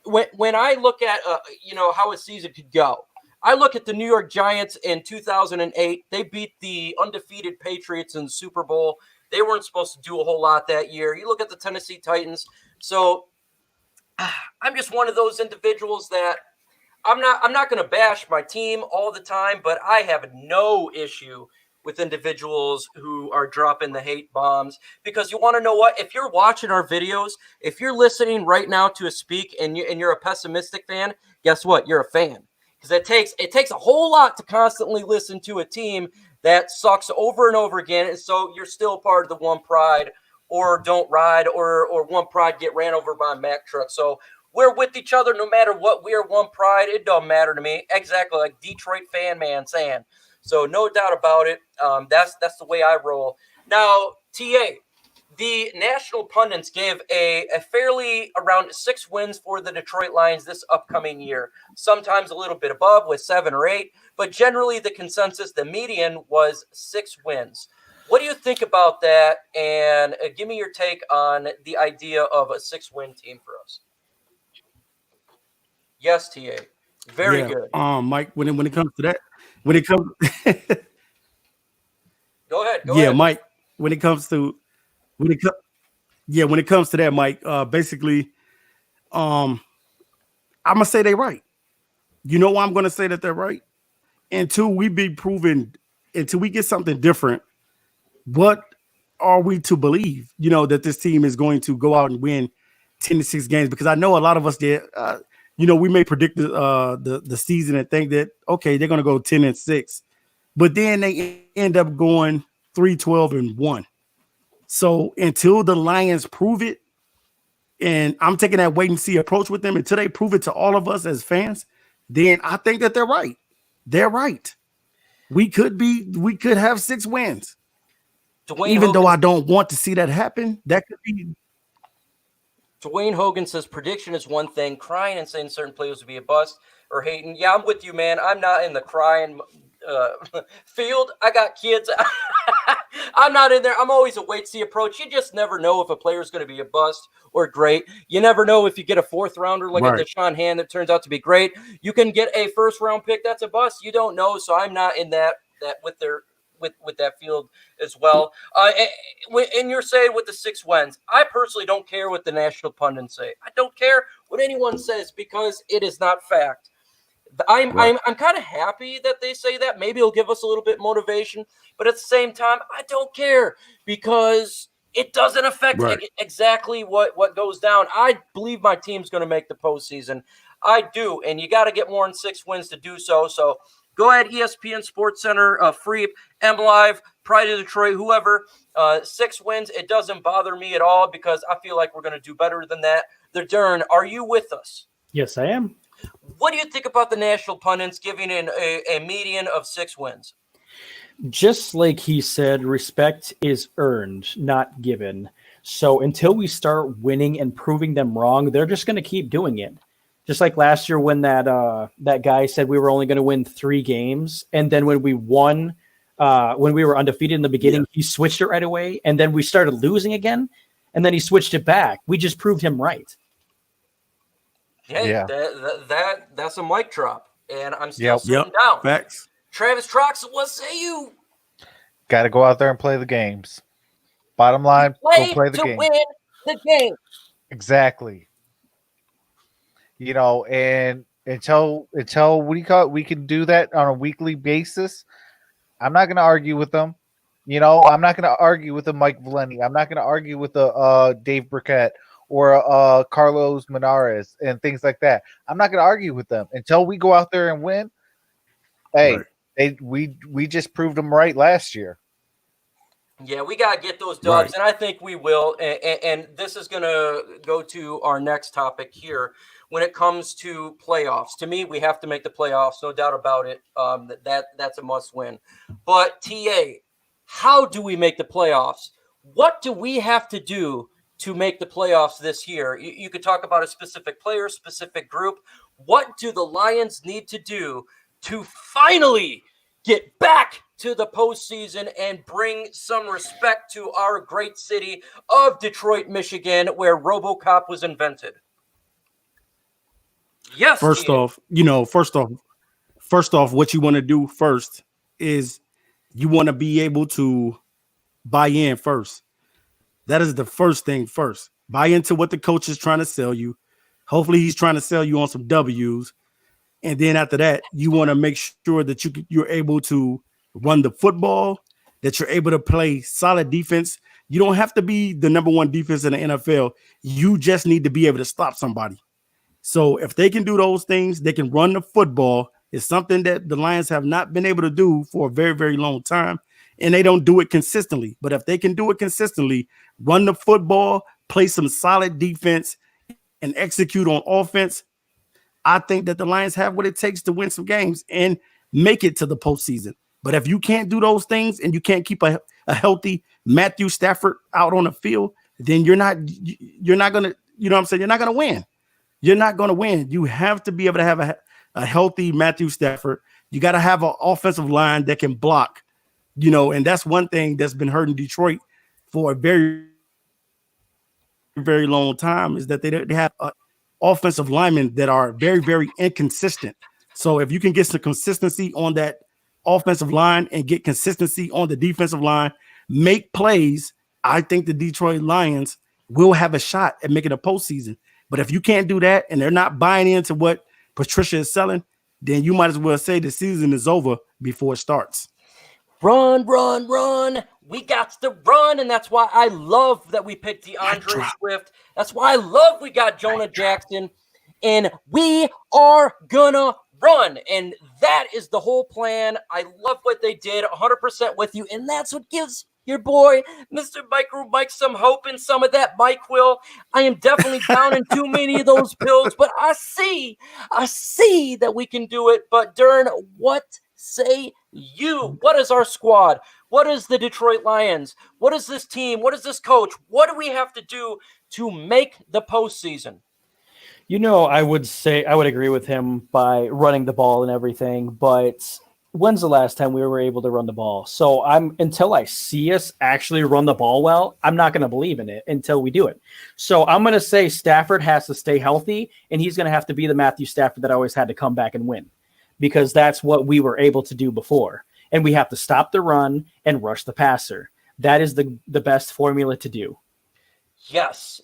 when I look at you know, how a season could go. I look at the New York Giants in 2008. They beat the undefeated Patriots in the Super Bowl. They weren't supposed to do a whole lot that year. You look at the Tennessee Titans. So I'm just one of those individuals that I'm not going to bash my team all the time, but I have no issue with individuals who are dropping the hate bombs, because you want to know what? If you're watching our videos, if you're listening right now to us speak and you're a pessimistic fan, guess what? You're a fan. Because it takes a whole lot to constantly listen to a team that sucks over and over again, and so you're still part of the One Pride or Don't Ride or One Pride get ran over by a Mack truck. So we're with each other no matter what. We are One Pride. It don't matter to me. Exactly like Detroit fan man saying. So no doubt about it. That's the way I roll. Now, TA, the national pundits gave a fairly around 6 wins for the Detroit Lions this upcoming year. Sometimes a little bit above with 7 or 8, but generally the consensus, the median was 6 wins. What do you think about that? And give me your take on the idea of a 6-win team for us. Yes, TA. Very good. Mike, when it comes to that, when it comes Go ahead. Mike, when it comes to that, Mike, basically, I'm gonna say they're right. You know why I'm gonna say that they're right? Until we be proven, until we get something different, what are we to believe? You know, that this team is going to go out and win 10-6 games, because I know a lot of us did. You know, we may predict the season and think that, okay, they're going to go 10-6, but then they end up going 3-12-1. So until the Lions prove it, and I'm taking that wait and see approach with them until they prove it to all of us as fans, then I think that they're right. They're right. We could have 6 wins. Even though I don't want to see that happen, that could be. Dwayne Hogan says prediction is one thing. Crying and saying certain players would be a bust or hating. Yeah, I'm with you, man. I'm not in the crying field. I got kids. I'm not in there. I'm always a wait-see approach. You just never know if a player is going to be a bust or great. You never know if you get a fourth rounder like a Deshaun Hand that turns out to be great. You can get a first-round pick that's a bust. You don't know, so I'm not in that with their with that field as well. And you're saying with the 6 wins, I personally don't care what the national pundits say. I don't care what anyone says because it is not fact. I'm kind of happy that they say that. Maybe it'll give us a little bit motivation, but at the same time, I don't care because it doesn't affect exactly what goes down. I believe my team's going to make the postseason. I do, and you got to get more than 6 wins to do so. So go ahead, ESPN Sports Center, Free, M Live, Pride of Detroit, whoever. 6 wins, it doesn't bother me at all because I feel like we're going to do better than that. The Dern, are you with us? Yes, I am. What do you think about the national pundits giving in a median of 6 wins? Just like he said, respect is earned, not given. So until we start winning and proving them wrong, they're just going to keep doing it. Just like last year when that guy said we were only going to win 3 games, and then when we won, when we were undefeated in the beginning, he switched it right away, and then we started losing again, and then he switched it back. We just proved him right. Hey, that's a mic drop, and I'm still sitting down. Facts. Travis Troxel, what say you? Got to go out there and play the games. Bottom line, go play the game. Win the game. Exactly. You know, and until we can do that on a weekly basis, I'm not going to argue with them. You know, I'm not going to argue with a Mike Valenti. I'm not going to argue with a Dave Burkett or Carlos Menares and things like that. I'm not going to argue with them until we go out there and win. Hey, we just proved them right last year. Yeah, we got to get those dubs, and I think we will. And this is going to go to our next topic here. When it comes to playoffs, to me, we have to make the playoffs, no doubt about it. That's a must win. But TA, how do we make the playoffs? What do we have to do to make the playoffs this year? You could talk about a specific player, specific group. What do the Lions need to do to finally get back to the postseason and bring some respect to our great city of Detroit, Michigan, where RoboCop was invented? Yes. First off, what you want to do first is you want to be able to buy in first. That is the first thing first. Buy into what the coach is trying to sell you. Hopefully he's trying to sell you on some W's. And then after that, you want to make sure that you're able to run the football, that you're able to play solid defense. You don't have to be the number 1 defense in the NFL. You just need to be able to stop somebody. So if they can do those things, they can run the football. It's something that the Lions have not been able to do for a very, very long time, and they don't do it consistently. But if they can do it consistently, run the football, play some solid defense, and execute on offense, I think that the Lions have what it takes to win some games and make it to the postseason. But if you can't do those things and you can't keep a healthy Matthew Stafford out on the field, then you're not going to, you know what I'm saying? You're not going to win. You're not going to win. You have to be able to have a healthy Matthew Stafford. You got to have an offensive line that can block, and that's one thing that's been hurting Detroit for a very, very long time is that they have offensive linemen that are very, very inconsistent. So if you can get some consistency on that offensive line and get consistency on the defensive line, make plays, I think the Detroit Lions will have a shot at making a postseason. But if you can't do that and they're not buying into what Patricia is selling, then you might as well say the season is over before it starts. Run, run, run. We got to run, and that's why I love that we picked DeAndre Swift. That's why I love we got Jonah Jackson, and we are gonna run, and that is the whole plan. I love what they did, 100% with you, and that's what gives your boy, Mr. MicroMike, some hope in some of that Mike will. I am definitely down in too many of those pills, but I see that we can do it. But Dern, what say you? What is our squad? What is the Detroit Lions? What is this team? What is this coach? What do we have to do to make the postseason? I would agree with him by running the ball and everything, but when's the last time we were able to run the ball? So until I see us actually run the ball well, I'm not going to believe in it until we do it. So I'm going to say Stafford has to stay healthy, and he's going to have to be the Matthew Stafford that always had to come back and win, because that's what we were able to do before. And we have to stop the run and rush the passer. That is the best formula to do. Yes,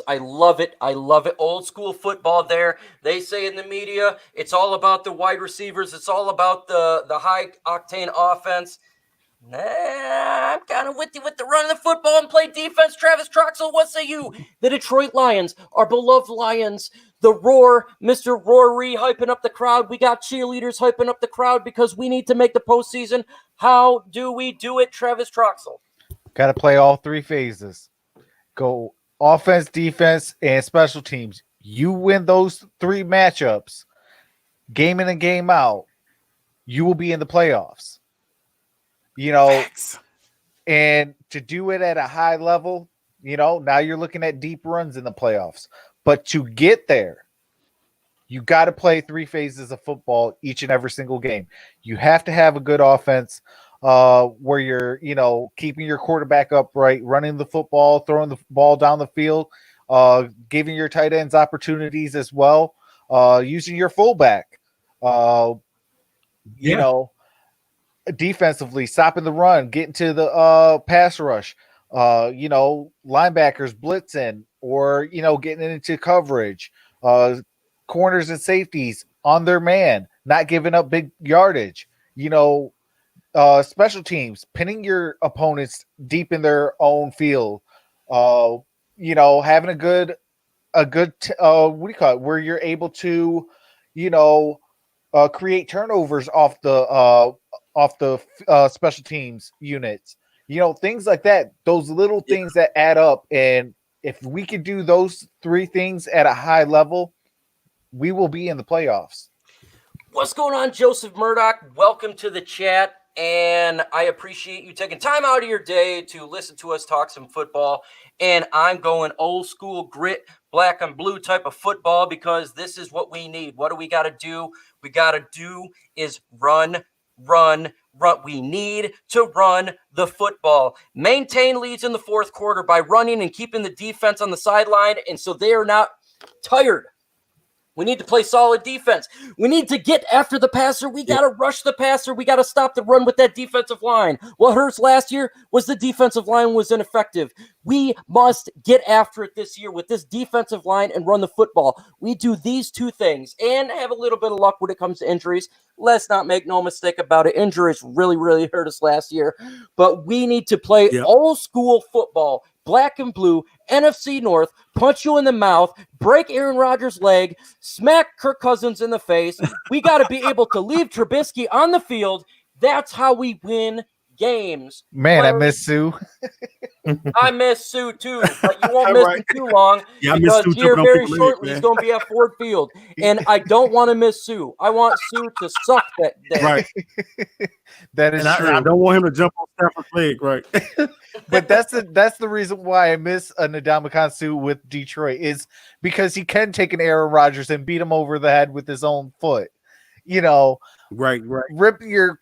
I love it. Old school football there. They say in the media, it's all about the wide receivers. It's all about the high octane offense. Nah, I'm kind of with you with the run of the football and play defense. Travis Troxel, what say you? The Detroit Lions, our beloved Lions. The Roar, Mr. Rory hyping up the crowd. We got cheerleaders hyping up the crowd because we need to make the postseason. How do we do it, Travis Troxel? Got to play all three phases. Go offense, defense, and special teams. You win those three matchups, game in and game out, you will be in the playoffs. And to do it at a high level, now you're looking at deep runs in the playoffs. But to get there, you got to play three phases of football each and every single game. You have to have a good offense where you're, keeping your quarterback upright, running the football, throwing the ball down the field, giving your tight ends opportunities as well, using your fullback, defensively, stopping the run, getting to the pass rush, linebackers blitzing or, getting into coverage, corners and safeties on their man, not giving up big yardage, special teams, pinning your opponents deep in their own field, having a good where you're able to, create turnovers off the special teams units, things like that, those little things that add up. And if we could do those three things at a high level, we will be in the playoffs. What's going on, Joseph Murdoch? Welcome to the chat. And I appreciate you taking time out of your day to listen to us talk some football. And I'm going old school grit, black and blue type of football because this is what we need. What do we got to do? We got to do is run. We need to run the football. Maintain leads in the fourth quarter by running and keeping the defense on the sideline. And so they are not tired. We need to play solid defense. We need to get after the passer. We got to rush the passer. We got to stop the run with that defensive line. What hurts last year was the defensive line was ineffective. We must get after it this year with this defensive line and run the football. We do these two things and have a little bit of luck when it comes to injuries. Let's not make no mistake about it. Injuries really, really hurt us last year. But we need to play old school football, black and blue, NFC North, punch you in the mouth, break Aaron Rodgers' leg, smack Kirk Cousins in the face. We got to be able to leave Trubisky on the field. That's how we win games. Man, I miss Sue. I miss Sue too, but you won't miss him too long because here very shortly he's going to be at Ford Field, and I don't want to miss Sue. I want Sue to suck that day. Right. That is true. I don't want him to jump on Stafford's leg, right? But that's the reason why I miss a Ndamukong Suh with Detroit is because he can take an Aaron Rodgers and beat him over the head with his own foot. Right. Rip your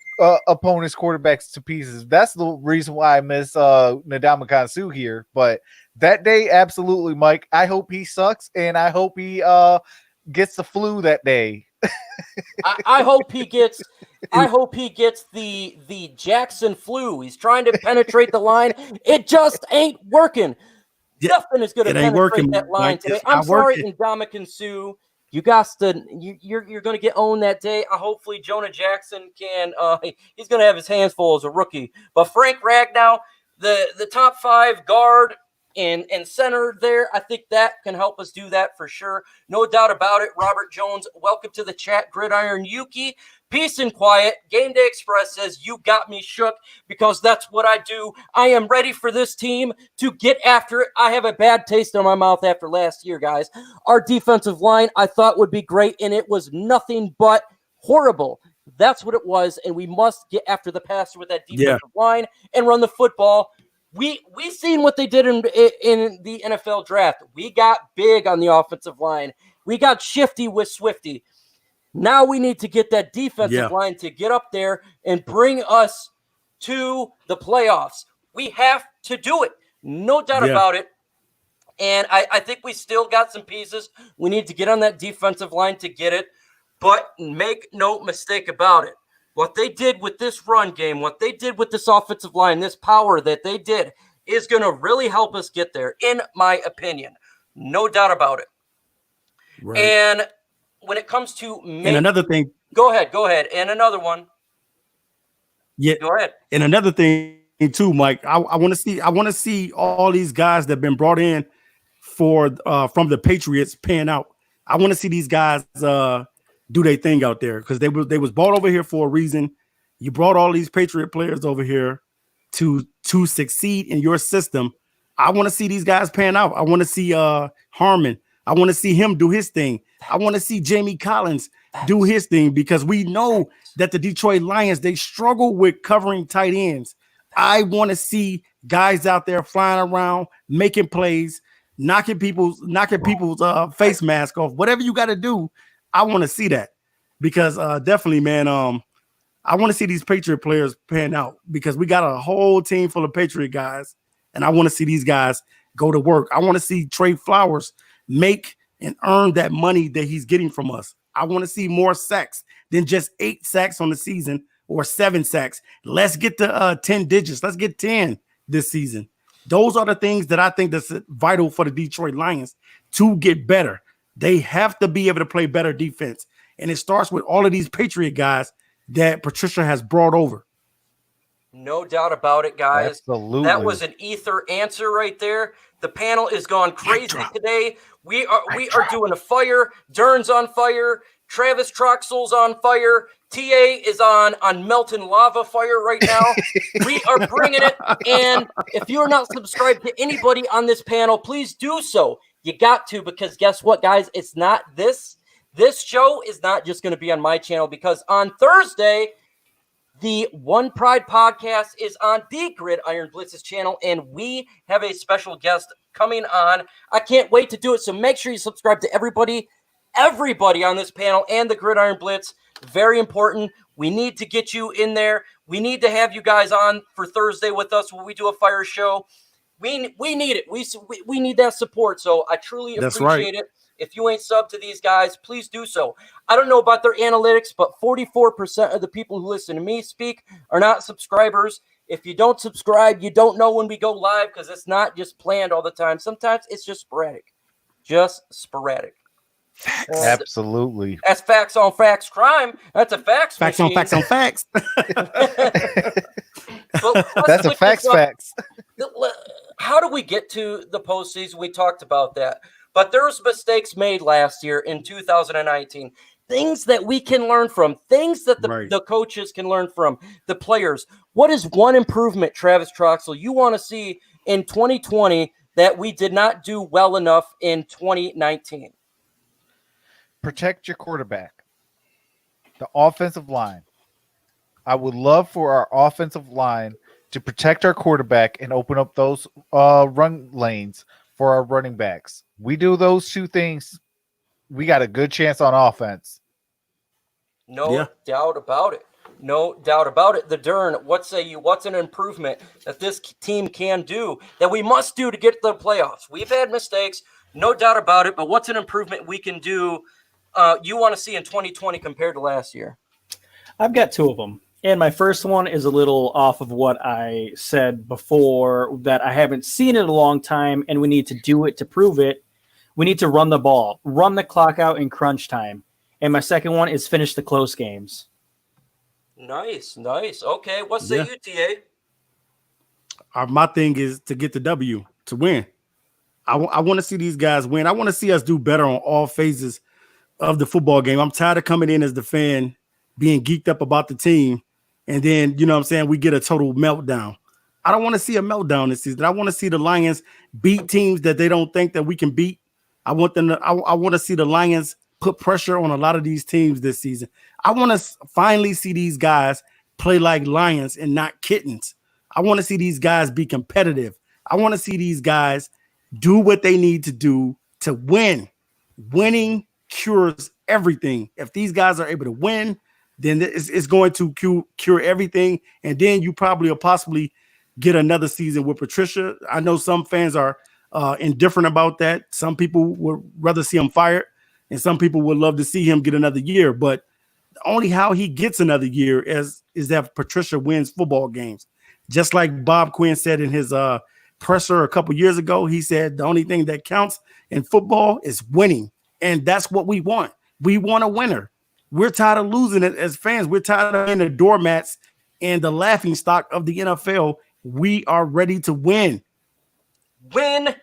opponent's quarterbacks to pieces. That's the reason why I miss Ndamukong Suh here. But that day, absolutely, Mike. I hope he sucks, and I hope he gets the flu that day. I hope he gets. I hope he gets the Jackson flu. He's trying to penetrate the line. It just ain't working. Nothing is going to penetrate that line today. I'm sorry, Ndamukong Suh. You guys, you're going to get owned that day. Hopefully, Jonah Jackson can. He's going to have his hands full as a rookie. But Frank Ragnow, the top 5 guard and center there, I think that can help us do that for sure. No doubt about it. Robert Jones, welcome to the chat. Gridiron Yuki, Peace and quiet. Game Day Express says, you got me shook, because that's what I do. I am ready for this team to get after it. I have a bad taste in my mouth after last year, guys. Our defensive line I thought would be great, and it was nothing but horrible. That's what it was, and we must get after the passer with that defensive line and run the football. We seen what they did in the NFL draft. We got big on the offensive line. We got shifty with Swifty. Now we need to get that defensive line to get up there and bring us to the playoffs. We have to do it. No doubt about it. And I think we still got some pieces. We need to get on that defensive line to get it. But make no mistake about it. What they did with this run game, what they did with this offensive line, this power that they did is going to really help us get there, in my opinion. No doubt about it. Right. And when it comes to and another thing, go ahead. And another one. Yeah. Go ahead. And another thing too, Mike, I want to see all these guys that have been brought in for from the Patriots pan out. I want to see these guys do their thing out there, because they was brought over here for a reason. You brought all these Patriot players over here to succeed in your system. I want to see these guys pan out. I want to see Harmon. I want to see him do his thing. I want to see Jamie Collins do his thing, because we know that the Detroit Lions, they struggle with covering tight ends. I want to see guys out there flying around, making plays, knocking people's face mask off. Whatever you got to do, I want to see that, because definitely, man, I want to see these Patriot players pan out, because we got a whole team full of Patriot guys, and I want to see these guys go to work. I want to see Trey Flowers make and earn that money that he's getting from us. I want to see more sacks than just 8 sacks on the season or 7 sacks. Let's get to 10 digits. Let's get 10 this season. Those are the things that I think that's vital for the Detroit Lions to get better. They have to be able to play better defense. And it starts with all of these Patriot guys that Patricia has brought over. No doubt about it, guys. Absolutely. That was an ether answer right there. The panel is gone crazy today. We are doing a fire. Dern's on fire. Travis Troxel's on fire. TA is on melting lava fire right now. We are bringing it. And if you're not subscribed to anybody on this panel, please do so. You got to, because guess what, guys? It's not this. This show is not just going to be on my channel, because on Thursday, the One Pride podcast is on the Gridiron Blitz's channel, and we have a special guest coming on. I can't wait to do it, so make sure you subscribe to everybody on this panel and the Gridiron Blitz. Very important. We need to get you in there. We need to have you guys on for Thursday with us when we do a fire show. We need it. We need that support, so I truly appreciate it. If you ain't subbed to these guys, please do so. I don't know about their analytics, but 44% of the people who listen to me speak are not subscribers. If you don't subscribe, you don't know when we go live, because it's not just planned all the time. Sometimes it's just sporadic. Absolutely. That's facts on facts crime. That's a facts machine. Facts on facts. That's a facts. How do we get to the postseason? We talked about that. But there's mistakes made last year in 2019. Things that we can learn from. Things that the coaches can learn from. The players. What is one improvement, Travis Troxel, you want to see in 2020 that we did not do well enough in 2019? Protect your quarterback. The offensive line. I would love for our offensive line to protect our quarterback and open up those run lanes for our running backs. We do those two things, we got a good chance on offense. No doubt about it. No doubt about it. The Dern, what say you? What's an improvement that this team can do, that we must do to get to the playoffs? We've had mistakes, no doubt about it, but what's an improvement we can do you want to see in 2020 compared to last year? I've got 2 of them. And my first one is a little off of what I said before, that I haven't seen it in a long time, and we need to do it to prove it. We need to run the ball, run the clock out in crunch time. And my second one is finish the close games. Nice. Okay, what say you, TA? My thing is to get the W, to win. I want to see these guys win. I want to see us do better on all phases of the football game. I'm tired of coming in as the fan being geeked up about the team, and then, you know what I'm saying, we get a total meltdown. I don't want to see a meltdown this season. I want to see the Lions beat teams that they don't think that we can beat. I want them to. I want to see the Lions put pressure on a lot of these teams this season. I want to finally see these guys play like lions and not kittens. I want to see these guys be competitive. I want to see these guys do what they need to do to win. Winning cures everything. If these guys are able to win, then it's going to cure everything. And then you probably will possibly get another season with Patricia. I know some fans are indifferent about that. Some people would rather see him fired, and some people would love to see him get another year. But only how he gets another year is that Patricia wins football games. Just like Bob Quinn said in his presser a couple years ago, he said the only thing that counts in football is winning. And that's what we want. We want a winner. We're tired of losing it as fans. We're tired of being the doormats and the laughingstock of the NFL. We are ready to win. Win.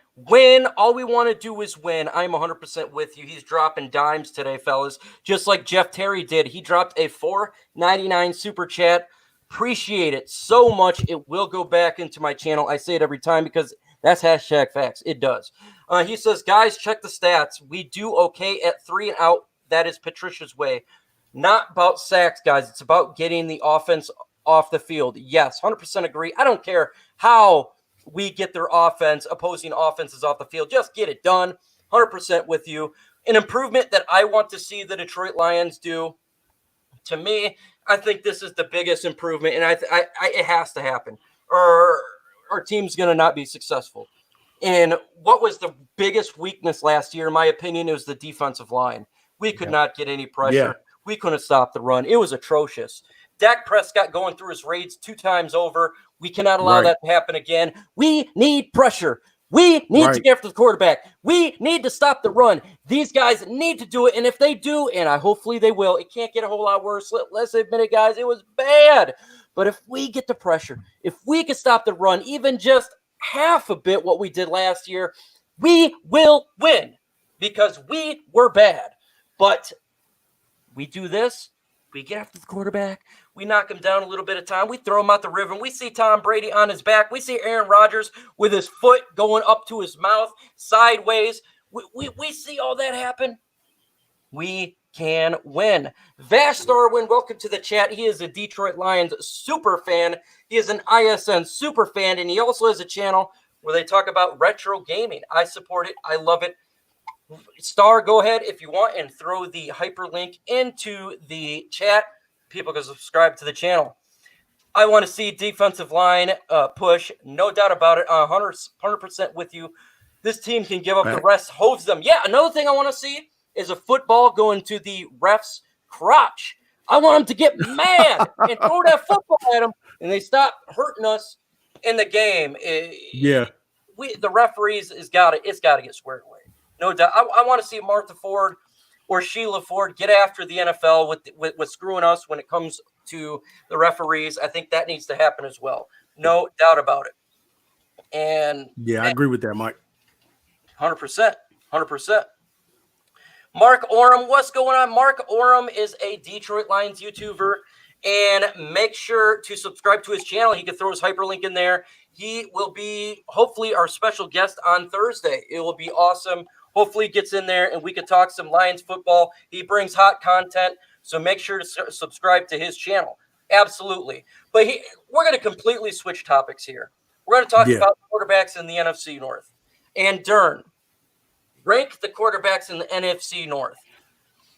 All we want to do is win. I'm 100% with you. He's dropping dimes today, fellas. Just like Jeff Terry did. He dropped a $4.99 super chat. Appreciate it so much. It will go back into my channel. I say it every time because that's hashtag facts. It does. He says, guys, check the stats. We do okay at 3 and out. That is Patricia's way. Not about sacks, guys. It's about getting the offense off the field. Yes, 100% agree. I don't care how we get their opposing offenses off the field. Just get it done. 100% with you. An improvement that I want to see the Detroit Lions do, to me, I think this is the biggest improvement, and it has to happen, or our team's going to not be successful. And what was the biggest weakness last year, in my opinion, it was the defensive line. We could not get any pressure. Yeah. We couldn't stop the run. It was atrocious. Dak Prescott going through his raids 2 times over. We cannot allow that to happen again. We need pressure. We need to get after the quarterback. We need to stop the run. These guys need to do it, and if they do, and hopefully they will, it can't get a whole lot worse. Let's admit it, guys. It was bad. But if we get the pressure, if we can stop the run, even just half a bit what we did last year, we will win because we were bad. But we do this. We get after the quarterback. We knock him down a little bit of time. We throw him out the river. We see Tom Brady on his back. We see Aaron Rodgers with his foot going up to his mouth sideways. We see all that happen. We can win. Vash Starwin, welcome to the chat. He is a Detroit Lions super fan. He is an ISN super fan, and he also has a channel where they talk about retro gaming. I support it. I love it. Star, go ahead if you want and throw the hyperlink into the chat. People can subscribe to the channel. I want to see defensive line push. No doubt about it. 100% with you. This team can give up the rest, hose them. Yeah, another thing I want to see is a football going to the ref's crotch. I want them to get mad and throw that football at them, and they stop hurting us in the game. The referees it's got to get squared away. No doubt. I want to see Martha Ford or Sheila Ford get after the NFL with screwing us when it comes to the referees. I think that needs to happen as well. No doubt about it. And I agree with that, Mike. 100%. Mark Oram, what's going on? Mark Oram is a Detroit Lions YouTuber, and make sure to subscribe to his channel. He can throw his hyperlink in there. He will be hopefully our special guest on Thursday. It will be awesome. Hopefully he gets in there and we can talk some Lions football. He brings hot content, so make sure to subscribe to his channel. Absolutely. But we're going to completely switch topics here. We're going to talk about quarterbacks in the NFC North. And Dern, rank the quarterbacks in the NFC North.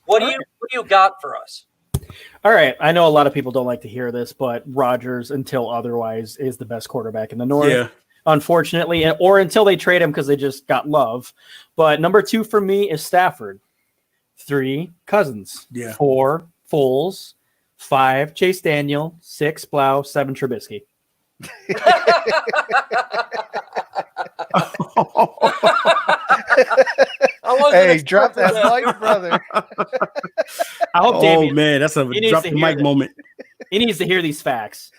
What do you got for us? All right. I know a lot of people don't like to hear this, but Rodgers, until otherwise, is the best quarterback in the North. Yeah. Unfortunately, or until they trade him because they just got love. But number 2 for me is Stafford. 3, Cousins. 4, Foles. 5, Chase Daniel. 6, Blau. 7, Trubisky. Hey, drop that mic, brother. I hope Damian, man, that's a drop the mic moment. He needs to hear these facts.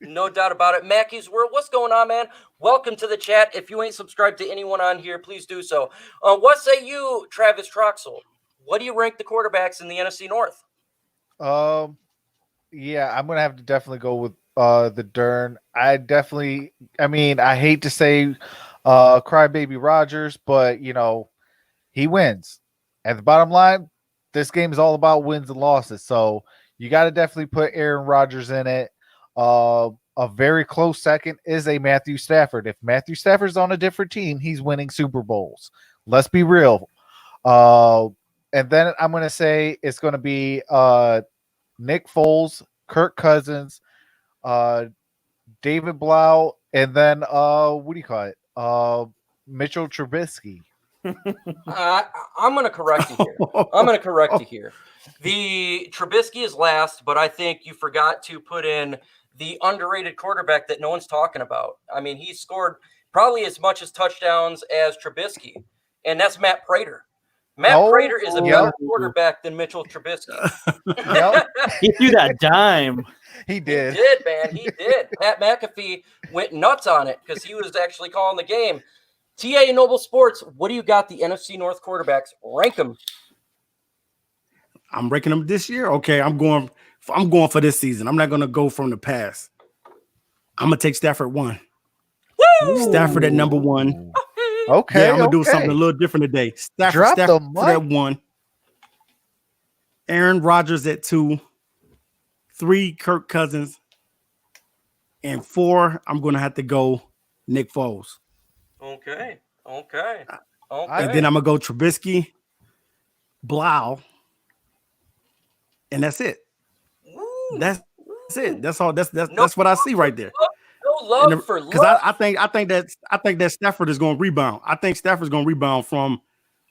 No doubt about it. Mackey's World, what's going on, man? Welcome to the chat. If you ain't subscribed to anyone on here, please do so. What say you, Travis Troxel? What do you rank the quarterbacks in the NFC North? Yeah, I'm gonna have to definitely go with the Dern. I mean, I hate to say crybaby Rodgers, but he wins. At the bottom line, this game is all about wins and losses. So you got to definitely put Aaron Rodgers in it. A very close second is a Matthew Stafford. If Matthew Stafford's on a different team, he's winning Super Bowls. Let's be real. And then I'm going to say it's going to be Nick Foles, Kirk Cousins, David Blau, and then what do you call it? Mitchell Trubisky. I'm going to correct you here. The Trubisky is last, but I think you forgot to put in the underrated quarterback that no one's talking about. I mean, he scored probably as much as touchdowns as Trubisky, and that's Matt Prater. Matt Prater is a better quarterback than Mitchell Trubisky. He threw that dime. He did. He did, man. He did. Pat McAfee went nuts on it because he was actually calling the game. TA Noble Sports, what do you got the NFC North quarterbacks? Rank them. I'm ranking them this year. Okay, I'm going for this season. I'm not going to go from the past. I'm going to take Stafford 1. Woo! Stafford at number 1. Okay, yeah, I'm going to do something a little different today. Stafford at 1. Aaron Rodgers at 2. 3, Kirk Cousins. And 4, I'm going to have to go Nick Foles. Okay. And then I'm going to go Trubisky, Blau. And that's it. Ooh. That's it. That's all. That's what I see right there. No love for love. Because I think that Stafford is going to rebound. I think Stafford's going to rebound from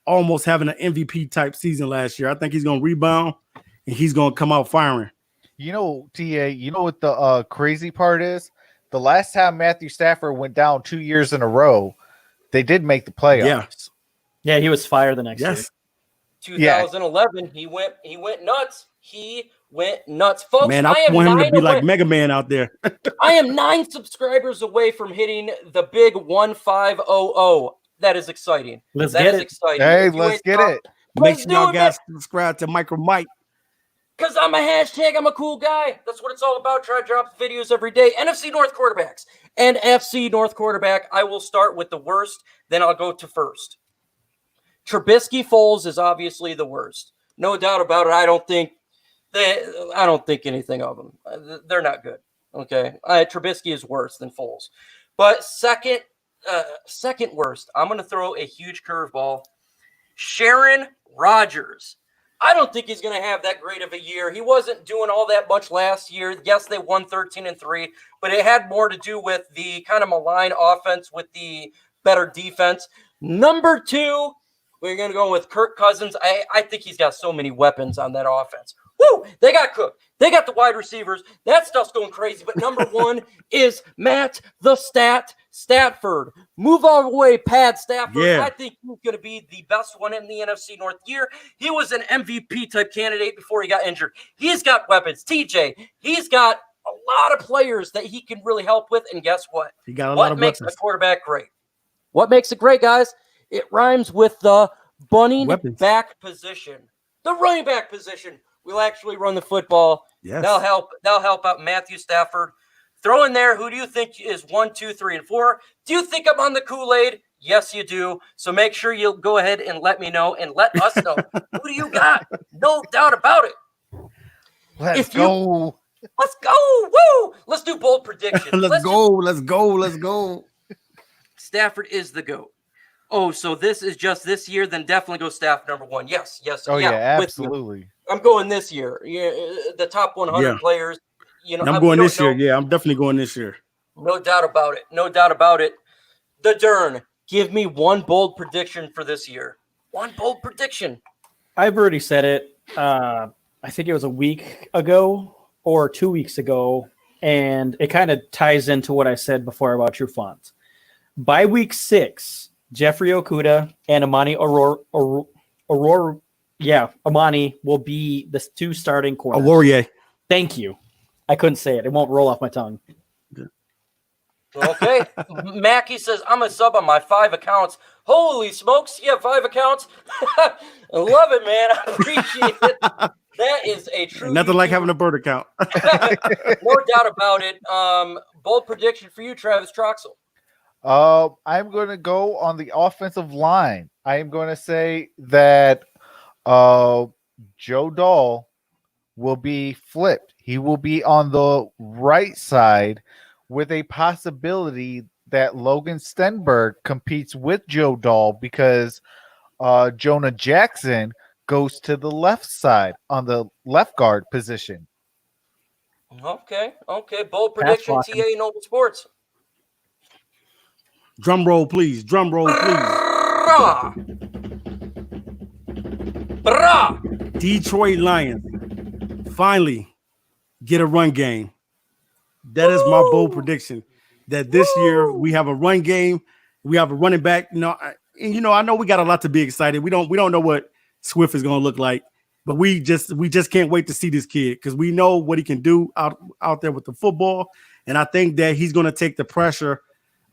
almost having an MVP type season last year. I think he's going to rebound and he's going to come out firing. TA, you know what the crazy part is? The last time Matthew Stafford went down 2 years in a row, they did make the playoffs. Yeah, he was fired the next year. 2011, he went nuts. He went nuts. Folks, man, I want him to be like Mega Man out there. I am 9 subscribers away from hitting the big 1500. That is exciting. Let's get it. Exciting. Hey, let's get it. Make sure y'all guys subscribe to MicroMike. Because I'm a cool guy. That's what it's all about. Try to drop videos every day. NFC North quarterbacks. NFC North quarterback. I will start with the worst, then I'll go to first. Trubisky, Foles is obviously the worst. No doubt about it. I don't think anything of them. They're not good. Okay. Trubisky is worse than Foles. But second worst, I'm going to throw a huge curveball. Aaron Rodgers. I don't think he's going to have that great of a year. He wasn't doing all that much last year. Yes, they won 13-3, but it had more to do with the kind of malign offense with the better defense. Number 2, we're going to go with Kirk Cousins. I think he's got so many weapons on that offense. Woo! They got cooked. They got the wide receivers. That stuff's going crazy. But number 1 is Matt the Stafford. Move all the way, Pat Stafford. Yeah. I think he's going to be the best one in the NFC North year. He was an MVP type candidate before he got injured. He's got weapons. TJ, he's got a lot of players that he can really help with. And guess what? He got a lot of What makes weapons. a quarterback great? What makes it great, guys? It rhymes with the running back position. The running back position will actually run the football. Yes. That'll help out Matthew Stafford. Throw in there, who do you think is 1, 2, 3, and 4? Do you think I'm on the Kool-Aid? Yes, you do. So make sure you'll go ahead and let me know and let us know. Who do you got? No doubt about it. Let's go. Let's go. Woo! Let's do bold predictions. Let's go. Stafford is the GOAT. Oh, so this is just this year? Then definitely go Stafford number 1. Yes. Oh, yeah, absolutely. I'm going this year. Yeah, the top 100 players. I'm going this year. Yeah, I'm definitely going this year. No doubt about it. The Dern, give me one bold prediction for this year. One bold prediction. I've already said it. I think it was a week ago or 2 weeks ago, and it kind of ties into what I said before about True Fonts. By week 6, Jeffrey Okudah and Amani Amani will be the 2 starting corners. Aurorier. Thank you. I couldn't say it. It won't roll off my tongue. Okay. Mackie says, I'm a sub on my 5 accounts. Holy smokes. You have 5 accounts? I love it, man. I appreciate it. That is a true. Ain't nothing like YouTuber. having a bird account. No doubt about it. Bold prediction for you, Travis Troxel. I'm going to go on the offensive line. I am going to say that Joe Dahl will be flipped. He will be on the right side with a possibility that Logan Stenberg competes with Joe Dahl because Jonah Jackson goes to the left side on the left guard position. Okay. Bold prediction, TA Noble Sports. Drum roll, please. Drum roll, please. Brah! Detroit Lions finally get a run game. That is my bold prediction. That this year we have a run game. We have a running back. I know we got a lot to be excited. We don't know what Swift is going to look like, but we just can't wait to see this kid because we know what he can do out there with the football. And I think that he's going to take the pressure.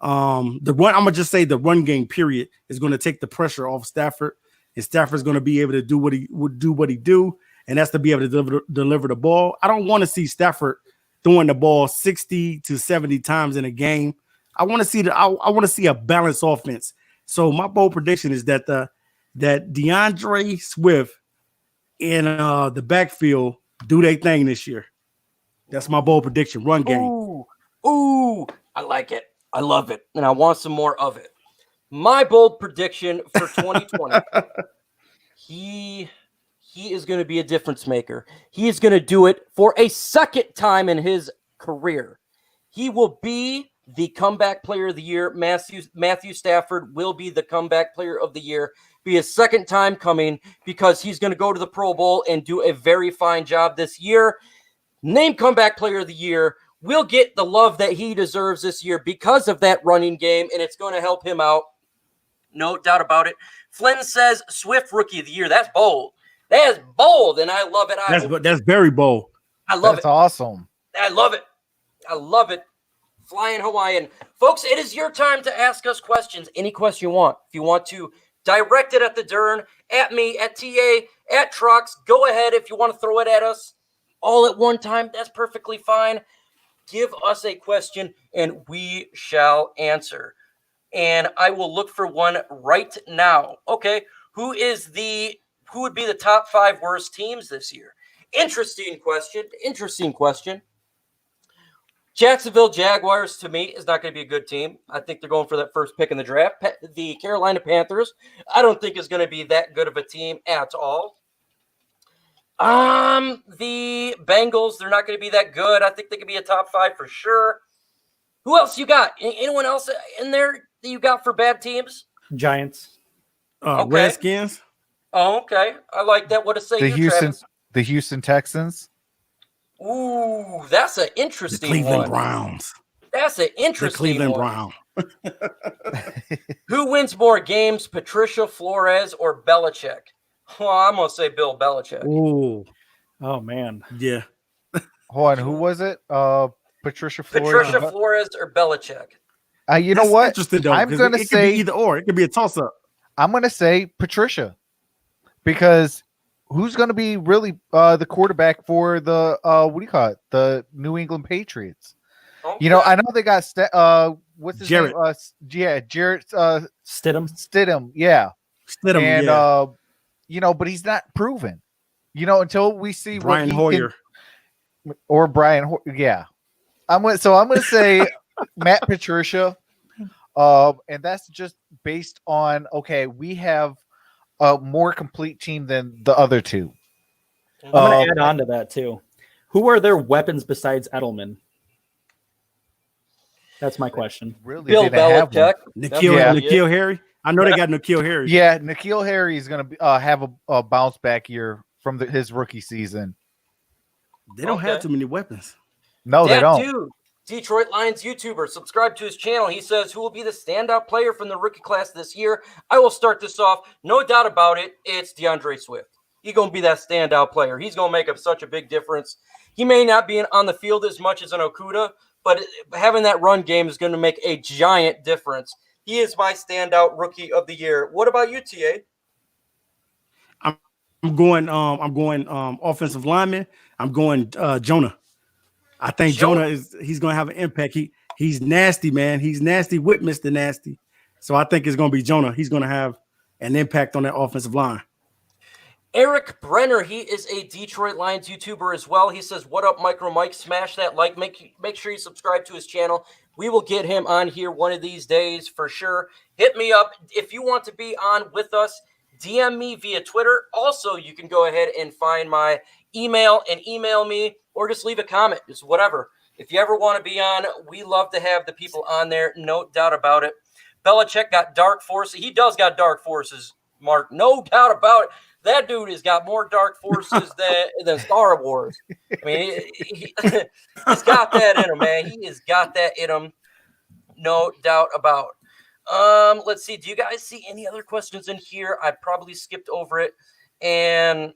I'm gonna just say the run game period is going to take the pressure off Stafford, and Stafford's going to be able to do what he would do, and that's to be able to deliver the ball. I don't want to see Stafford throwing the ball 60 to 70 times in a game. I want to see a balanced offense. So my bold prediction is that that DeAndre Swift and the backfield do their thing this year. That's my bold prediction. Run game. Ooh, I like it. I love it, and I want some more of it. My bold prediction for 2020, he is going to be a difference maker. He is going to do it for a second time in his career. He will be the comeback player of the year. Matthew Stafford will be the comeback player of the year. Be a second time coming because he's going to go to the Pro Bowl and do a very fine job this year. Named comeback player of the year. Will get the love that he deserves this year because of that running game, and it's going to help him out. No doubt about it. Flynn says Swift Rookie of the Year. That's bold. That is bold, and I love it. That's very bold. I love it. That's awesome. I love it. I love it. Flying Hawaiian. Folks, it is your time to ask us questions. Any question you want. If you want to direct it at the Dern, at me, at TA, at Trucks, go ahead. If you want to throw it at us all at one time, that's perfectly fine. Give us a question and we shall answer. And I will look for one right now. Okay, who would be the top 5 worst teams this year? Interesting question. Jacksonville Jaguars, to me, is not going to be a good team. I think they're going for that first pick in the draft. The Carolina Panthers, I don't think is going to be that good of a team at all. The Bengals, they're not going to be that good. I think they could be a top 5 for sure. Who else you got? Anyone else in there that you got for bad teams? Giants. Okay. Redskins. Oh, okay. I like that. What to say? The Houston Texans. Ooh, that's an The interesting Cleveland one. Browns. That's an interesting The Cleveland one. Browns. Who wins more games, Patricia, Flores, or Belichick? Well, I'm going to say Bill Belichick. Ooh. Oh man. Yeah. Hold on, who was it? Patricia Flores. Patricia, Flores, or Belichick? You know That's what? interesting, though, I'm 'cause going to it could say be either or. It could be a toss-up. I'm going to say Patricia because who's going to be really the quarterback for the the New England Patriots? Okay. I know they got what's his Jarrett. name? Jarrett Stidham. Stidham. Yeah, Stidham, and yeah. but he's not proven. Until we see Brian what Hoyer. or Brian. Yeah, I'm going to say Matt Patricia. And that's just based on we have a more complete team than the other two. I'm going to add on to that too. Who are their weapons besides Edelman? That's my question. Really, Bill Belichick. N'Keal Harry. I know they got N'Keal Harry. Yeah, N'Keal Harry is going to have a bounce back year from his rookie season. They don't have too many weapons. No, they don't. Dude, Detroit Lions YouTuber, subscribe to his channel. He says, who will be the standout player from the rookie class this year? I will start this off. No doubt about it. It's DeAndre Swift. He's going to be that standout player. He's going to make up such a big difference. He may not be on the field as much as an Okuda, but having that run game is going to make a giant difference. He is my standout rookie of the year. What about you, TA? I'm going offensive lineman. I'm going Jonah. I think he's gonna have an impact. He's nasty, man. He's nasty with Mr. Nasty. So I think it's gonna be Jonah. He's gonna have an impact on that offensive line. Eric Brenner, he is a Detroit Lions YouTuber as well. He says, "What up, MicroMike? Smash that like. Make sure you subscribe to his channel. We will get him on here one of these days for sure. Hit me up if you want to be on with us. DM me via Twitter. Also, you can go ahead and find my email and email me, or just leave a comment. Just whatever. If you ever want to be on, we love to have the people on there. No doubt about it. Belichick got dark forces. He does got dark forces, Mark. No doubt about it. That dude has got more dark forces than Star Wars. I mean, he's got that in him, man. He has got that in him. No doubt about it. Let's see. Do you guys see any other questions in here? I probably skipped over it. And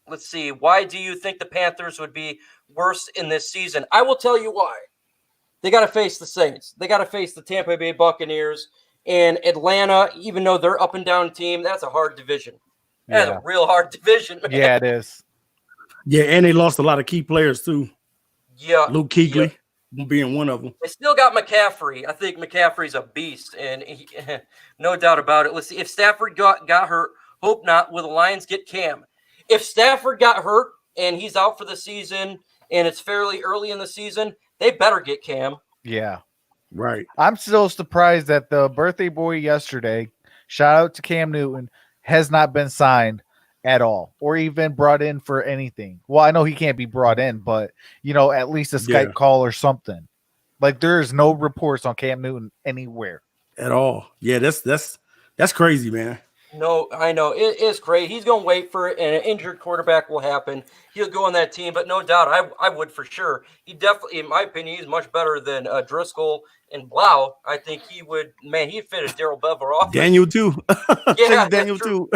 let's see. Why do you think the Panthers would be worse in this season? I will tell you why. They got to face the Saints. They got to face the Tampa Bay Buccaneers. And Atlanta, even though they're up and down team, that's a hard division. That's a real hard division, man. Yeah, it is. Yeah, and they lost a lot of key players too. Yeah. Luke Kuechly being one of them. They still got McCaffrey. I think McCaffrey's a beast, and no doubt about it. Let's see. If Stafford got hurt, hope not, will the Lions get Cam? If Stafford got hurt and he's out for the season and it's fairly early in the season, they better get Cam. Yeah. Right. I'm still surprised that the birthday boy yesterday, shout out to Cam Newton, has not been signed at all or even brought in for anything. Well, I know he can't be brought in, but, at least a Skype call or something. Like, there's no reports on Cam Newton anywhere. At all. Yeah, that's crazy, man. No, I know. It is crazy. He's going to wait for it, and an injured quarterback will happen. He'll go on that team, but no doubt, I would for sure. He definitely, in my opinion, he's much better than Driscoll and Blau. I think he would, man, he'd fit a Daryl Bever off. Daniel, too. Yeah, Daniel, too.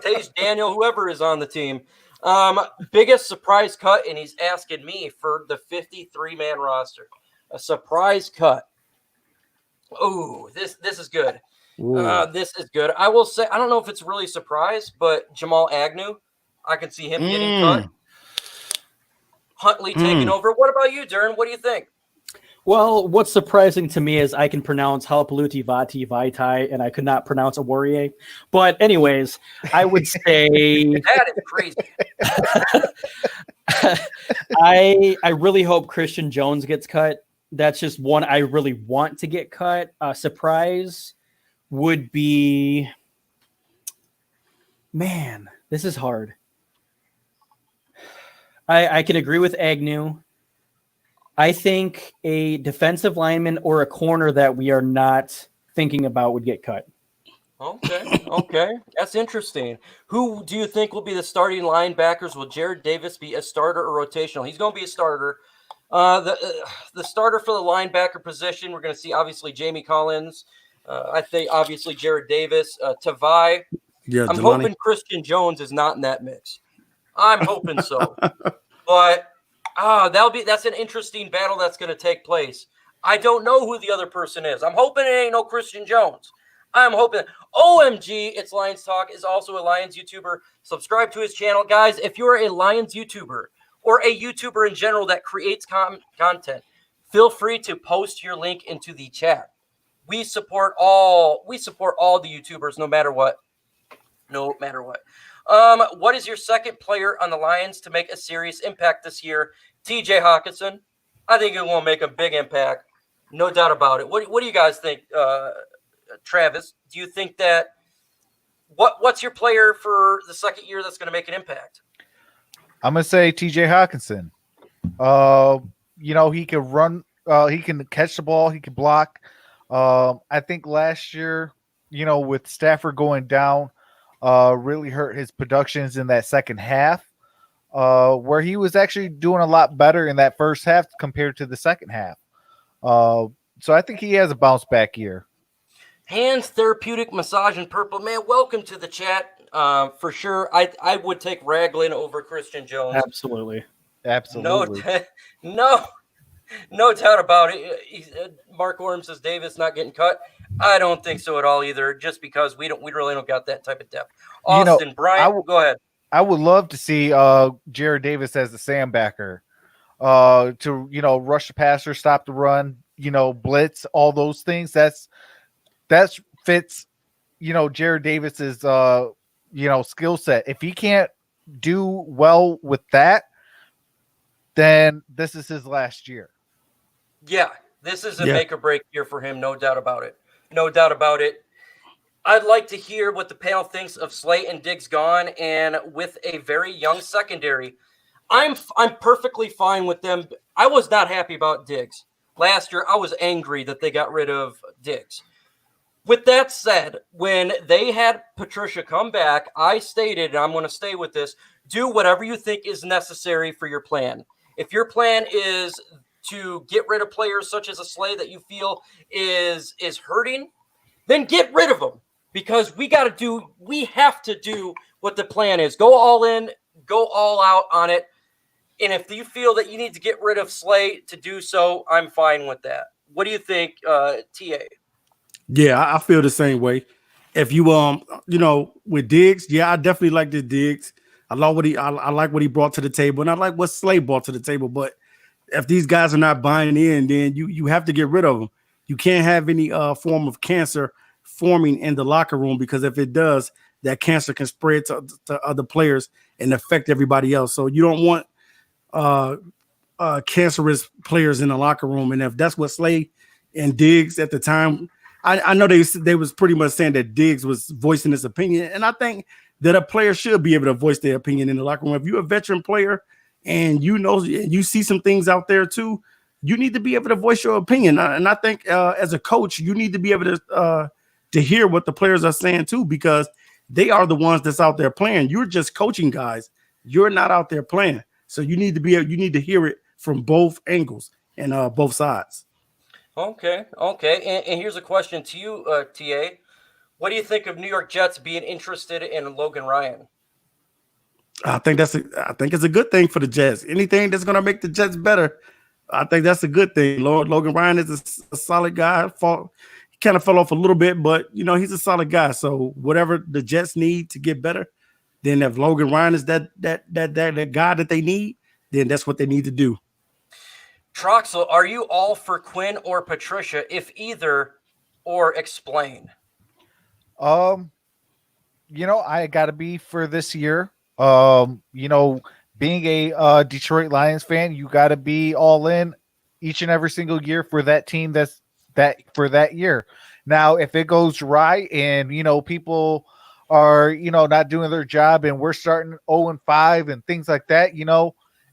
Taste Daniel, whoever is on the team. Biggest surprise cut, and he's asking me for the 53-man roster. A surprise cut. Oh, this is good. This is good. I will say, I don't know if it's really a surprise, but Jamal Agnew, I can see him getting cut. Huntley taking over. What about you, Dern? What do you think? Well, what's surprising to me is I can pronounce Halapaluti Vati Vaitai, and I could not pronounce Awariye. But anyways, I would say that is crazy. I really hope Christian Jones gets cut. That's just one I really want to get cut. Surprise would be, man, this is hard. I can agree with Agnew. I think a defensive lineman or a corner that we are not thinking about would get cut. Okay. That's interesting. Who do you think will be the starting linebackers? Will Jared Davis be a starter or rotational? He's going to be a starter. The starter for the linebacker position, we're going to see obviously Jamie Collins. I think obviously Jared Davis, Tavai. Yeah, I'm hoping Christian Jones is not in that mix. I'm hoping so. But that's an interesting battle that's going to take place. I don't know who the other person is. I'm hoping it ain't no Christian Jones. I'm hoping. OMG, it's Lions Talk is also a Lions YouTuber. Subscribe to his channel. Guys, if you're a Lions YouTuber or a YouTuber in general that creates content, feel free to post your link into the chat. We support all the YouTubers, no matter what. What is your second player on the Lions to make a serious impact this year? TJ Hawkinson. I think he will make a big impact. No doubt about it. What do you guys think, Travis? Do you think that what's your player for the second year that's going to make an impact? I'm going to say TJ Hawkinson. He can run. He can catch the ball. He can block. I think last year, with Stafford going down, really hurt his productions in that second half, where he was actually doing a lot better in that first half compared to the second half. So I think he has a bounce back year. Hands Therapeutic Massage in Purple. Man, welcome to the chat. For sure. I would take Raglan over Christian Jones. Absolutely. No doubt about it. Mark Orm says Davis not getting cut. I don't think so at all either, just because we really don't got that type of depth. You know, Austin, Brian, go ahead. I would love to see Jared Davis as the sandbacker, to rush the passer, stop the run, blitz, all those things. That fits Jared Davis's skill set. If he can't do well with that, then this is his last year. Yeah, this is a make or break year for him, no doubt about it. No doubt about it. I'd like to hear what the panel thinks of Slay and Diggs gone, and with a very young secondary. I'm perfectly fine with them. I was not happy about Diggs. Last year, I was angry that they got rid of Diggs. With that said, when they had Patricia come back, I stated, and I'm going to stay with this, do whatever you think is necessary for your plan. If your plan is to get rid of players such as a Slay that you feel is hurting, then get rid of them, because we have to do what the plan is. Go all in, go all out on it. And if you feel that you need to get rid of Slay to do so, I'm fine with that. What do you think, TA? Yeah, I feel the same way. If you with Diggs, yeah, I definitely like the Diggs. I like what he brought to the table, and I like what Slay brought to the table. But if these guys are not buying in, then you have to get rid of them. You can't have any form of cancer forming in the locker room, because if it does, that cancer can spread to other players and affect everybody else. So you don't want cancerous players in the locker room. And if that's what Slay and Diggs at the time, I know they was pretty much saying that Diggs was voicing his opinion, and I think that a player should be able to voice their opinion in the locker room. If you're a veteran player and you see some things out there too, you need to be able to voice your opinion. And I think as a coach, you need to be able to hear what the players are saying too, because they are the ones that's out there playing. You're just coaching guys. You're not out there playing. So you need to hear it from both angles and both sides. Okay. And here's a question to you, TA. What do you think of New York Jets being interested in Logan Ryan? I think it's a good thing for the Jets. Anything that's going to make the Jets better, I think that's a good thing. Logan Ryan is a solid guy. He kind of fell off a little bit, but he's a solid guy. So whatever the Jets need to get better, then if Logan Ryan is that guy that they need, then that's what they need to do. Troxel, are you all for Quinn or Patricia? If either, or explain. I got to be for this year. Being a Detroit Lions fan, you got to be all in each and every single year for that team for that year. Now, if it goes right and people are not doing their job and we're starting 0-5 and things like that,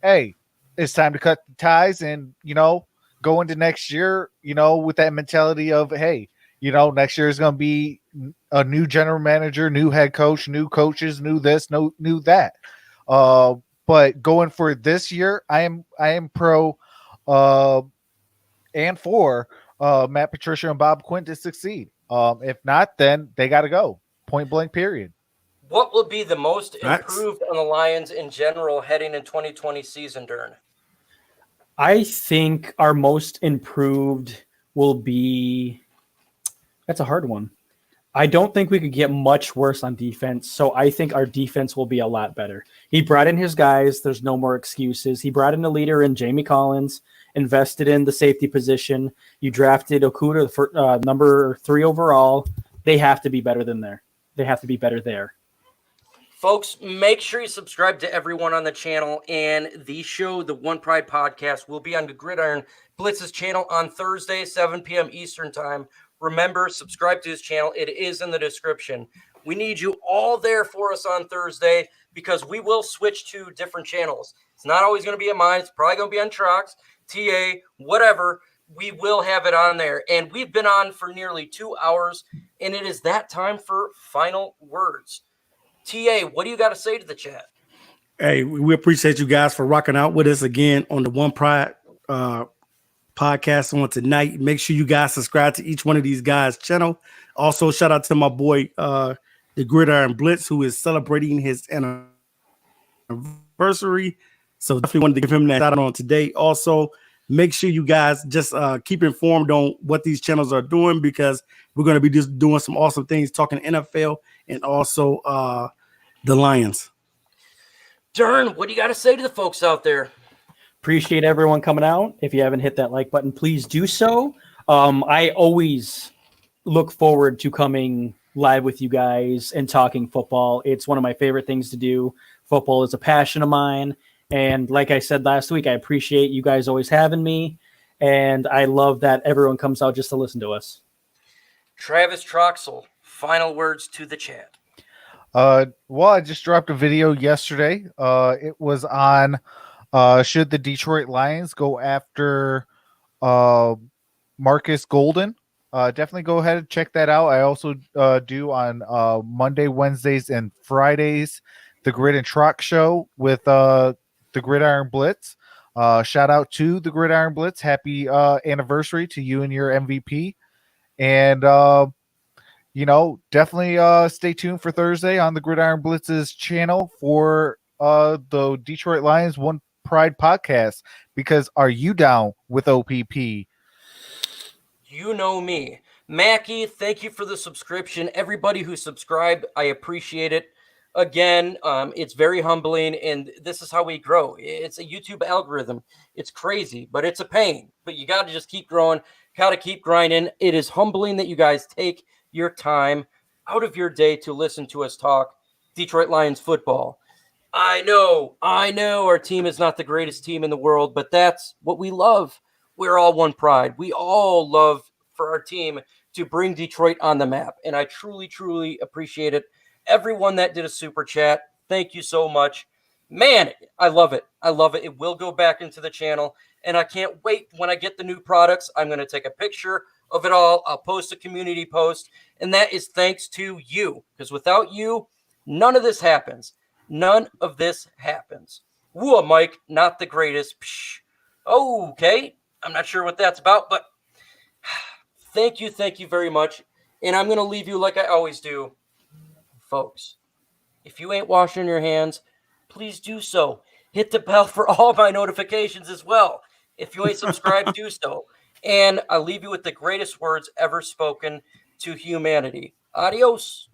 hey, it's time to cut the ties and go into next year with that mentality of, hey, next year is going to be a new general manager, new head coach, new coaches, new this, new that. But going for this year, I am pro and for Matt Patricia and Bob Quinn to succeed. If not, then they got to go. Point blank, period. What will be the most improved on the Lions in general heading in 2020 season, Dern? I think our most improved will be – that's a hard one. I don't think we could get much worse on defense, so I think our defense will be a lot better. He brought in his guys. There's no more excuses. He brought in a leader in Jamie Collins, invested in the safety position. You drafted Okuda for number 3 overall. They have to be better than there. They have to be better there. Folks, make sure you subscribe to everyone on the channel, and the show, the One Pride Podcast, will be on the Gridiron Blitz's channel on Thursday, 7 p.m. Eastern Time. Remember, subscribe to his channel. It is in the description. We need you all there for us on Thursday, because we will switch to different channels. It's not always going to be on mine. It's probably going to be on Trox, TA, whatever. We will have it on there. And we've been on for nearly 2 hours, and it is that time for final words. TA, what do you got to say to the chat? Hey, we appreciate you guys for rocking out with us again on the One Pride podcast on tonight. Make sure you guys subscribe to each one of these guys' channel. Also, shout out to my boy, the Gridiron Blitz, who is celebrating his anniversary. So definitely wanted to give him that shout out on today. Also, make sure you guys just keep informed on what these channels are doing, because we're going to be just doing some awesome things, talking NFL and also the Lions. Dern, what do you got to say to the folks out there? Appreciate everyone coming out. If you haven't hit that like button, please do so. I always look forward to coming live with you guys and talking football. It's one of my favorite things to do. Football is a passion of mine. And like I said last week, I appreciate you guys always having me. And I love that everyone comes out just to listen to us. Travis Troxel, final words to the chat. Well, I just dropped a video yesterday. It was on should the Detroit Lions go after Marcus Golden? Definitely go ahead and check that out. I also do on Monday, Wednesdays, and Fridays the Grid and Truck Show with the Gridiron Blitz. Shout out to the Gridiron Blitz. Happy anniversary to you and your MVP. And definitely stay tuned for Thursday on the Gridiron Blitz's channel for the Detroit Lions One Pride podcast. Because are you down with OPP? You know me. Mackie, thank you for the subscription. Everybody who subscribed, I appreciate it. Again, it's very humbling, and this is how we grow. It's a YouTube algorithm. It's crazy, but it's a pain. But you got to just keep growing, got to keep grinding. It is humbling that you guys take your time out of your day to listen to us talk Detroit Lions football. I know our team is not the greatest team in the world, but that's what we love. We're all one pride. We all love for our team to bring Detroit on the map, and I truly, truly appreciate it. Everyone that did a super chat, thank you so much. Man, I love it. I love it. It will go back into the channel, and I can't wait when I get the new products. I'm going to take a picture of it all. I'll post a community post, and that is thanks to you, because without you, none of this happens. None of this happens. Whoa, Mike, not the greatest. Psh. Okay. I'm not sure what that's about, but thank you very much. And I'm going to leave you like I always do. Folks, if you ain't washing your hands, please do so. Hit the bell for all my notifications as well. If you ain't subscribed, do so. And I'll leave you with the greatest words ever spoken to humanity. Adios.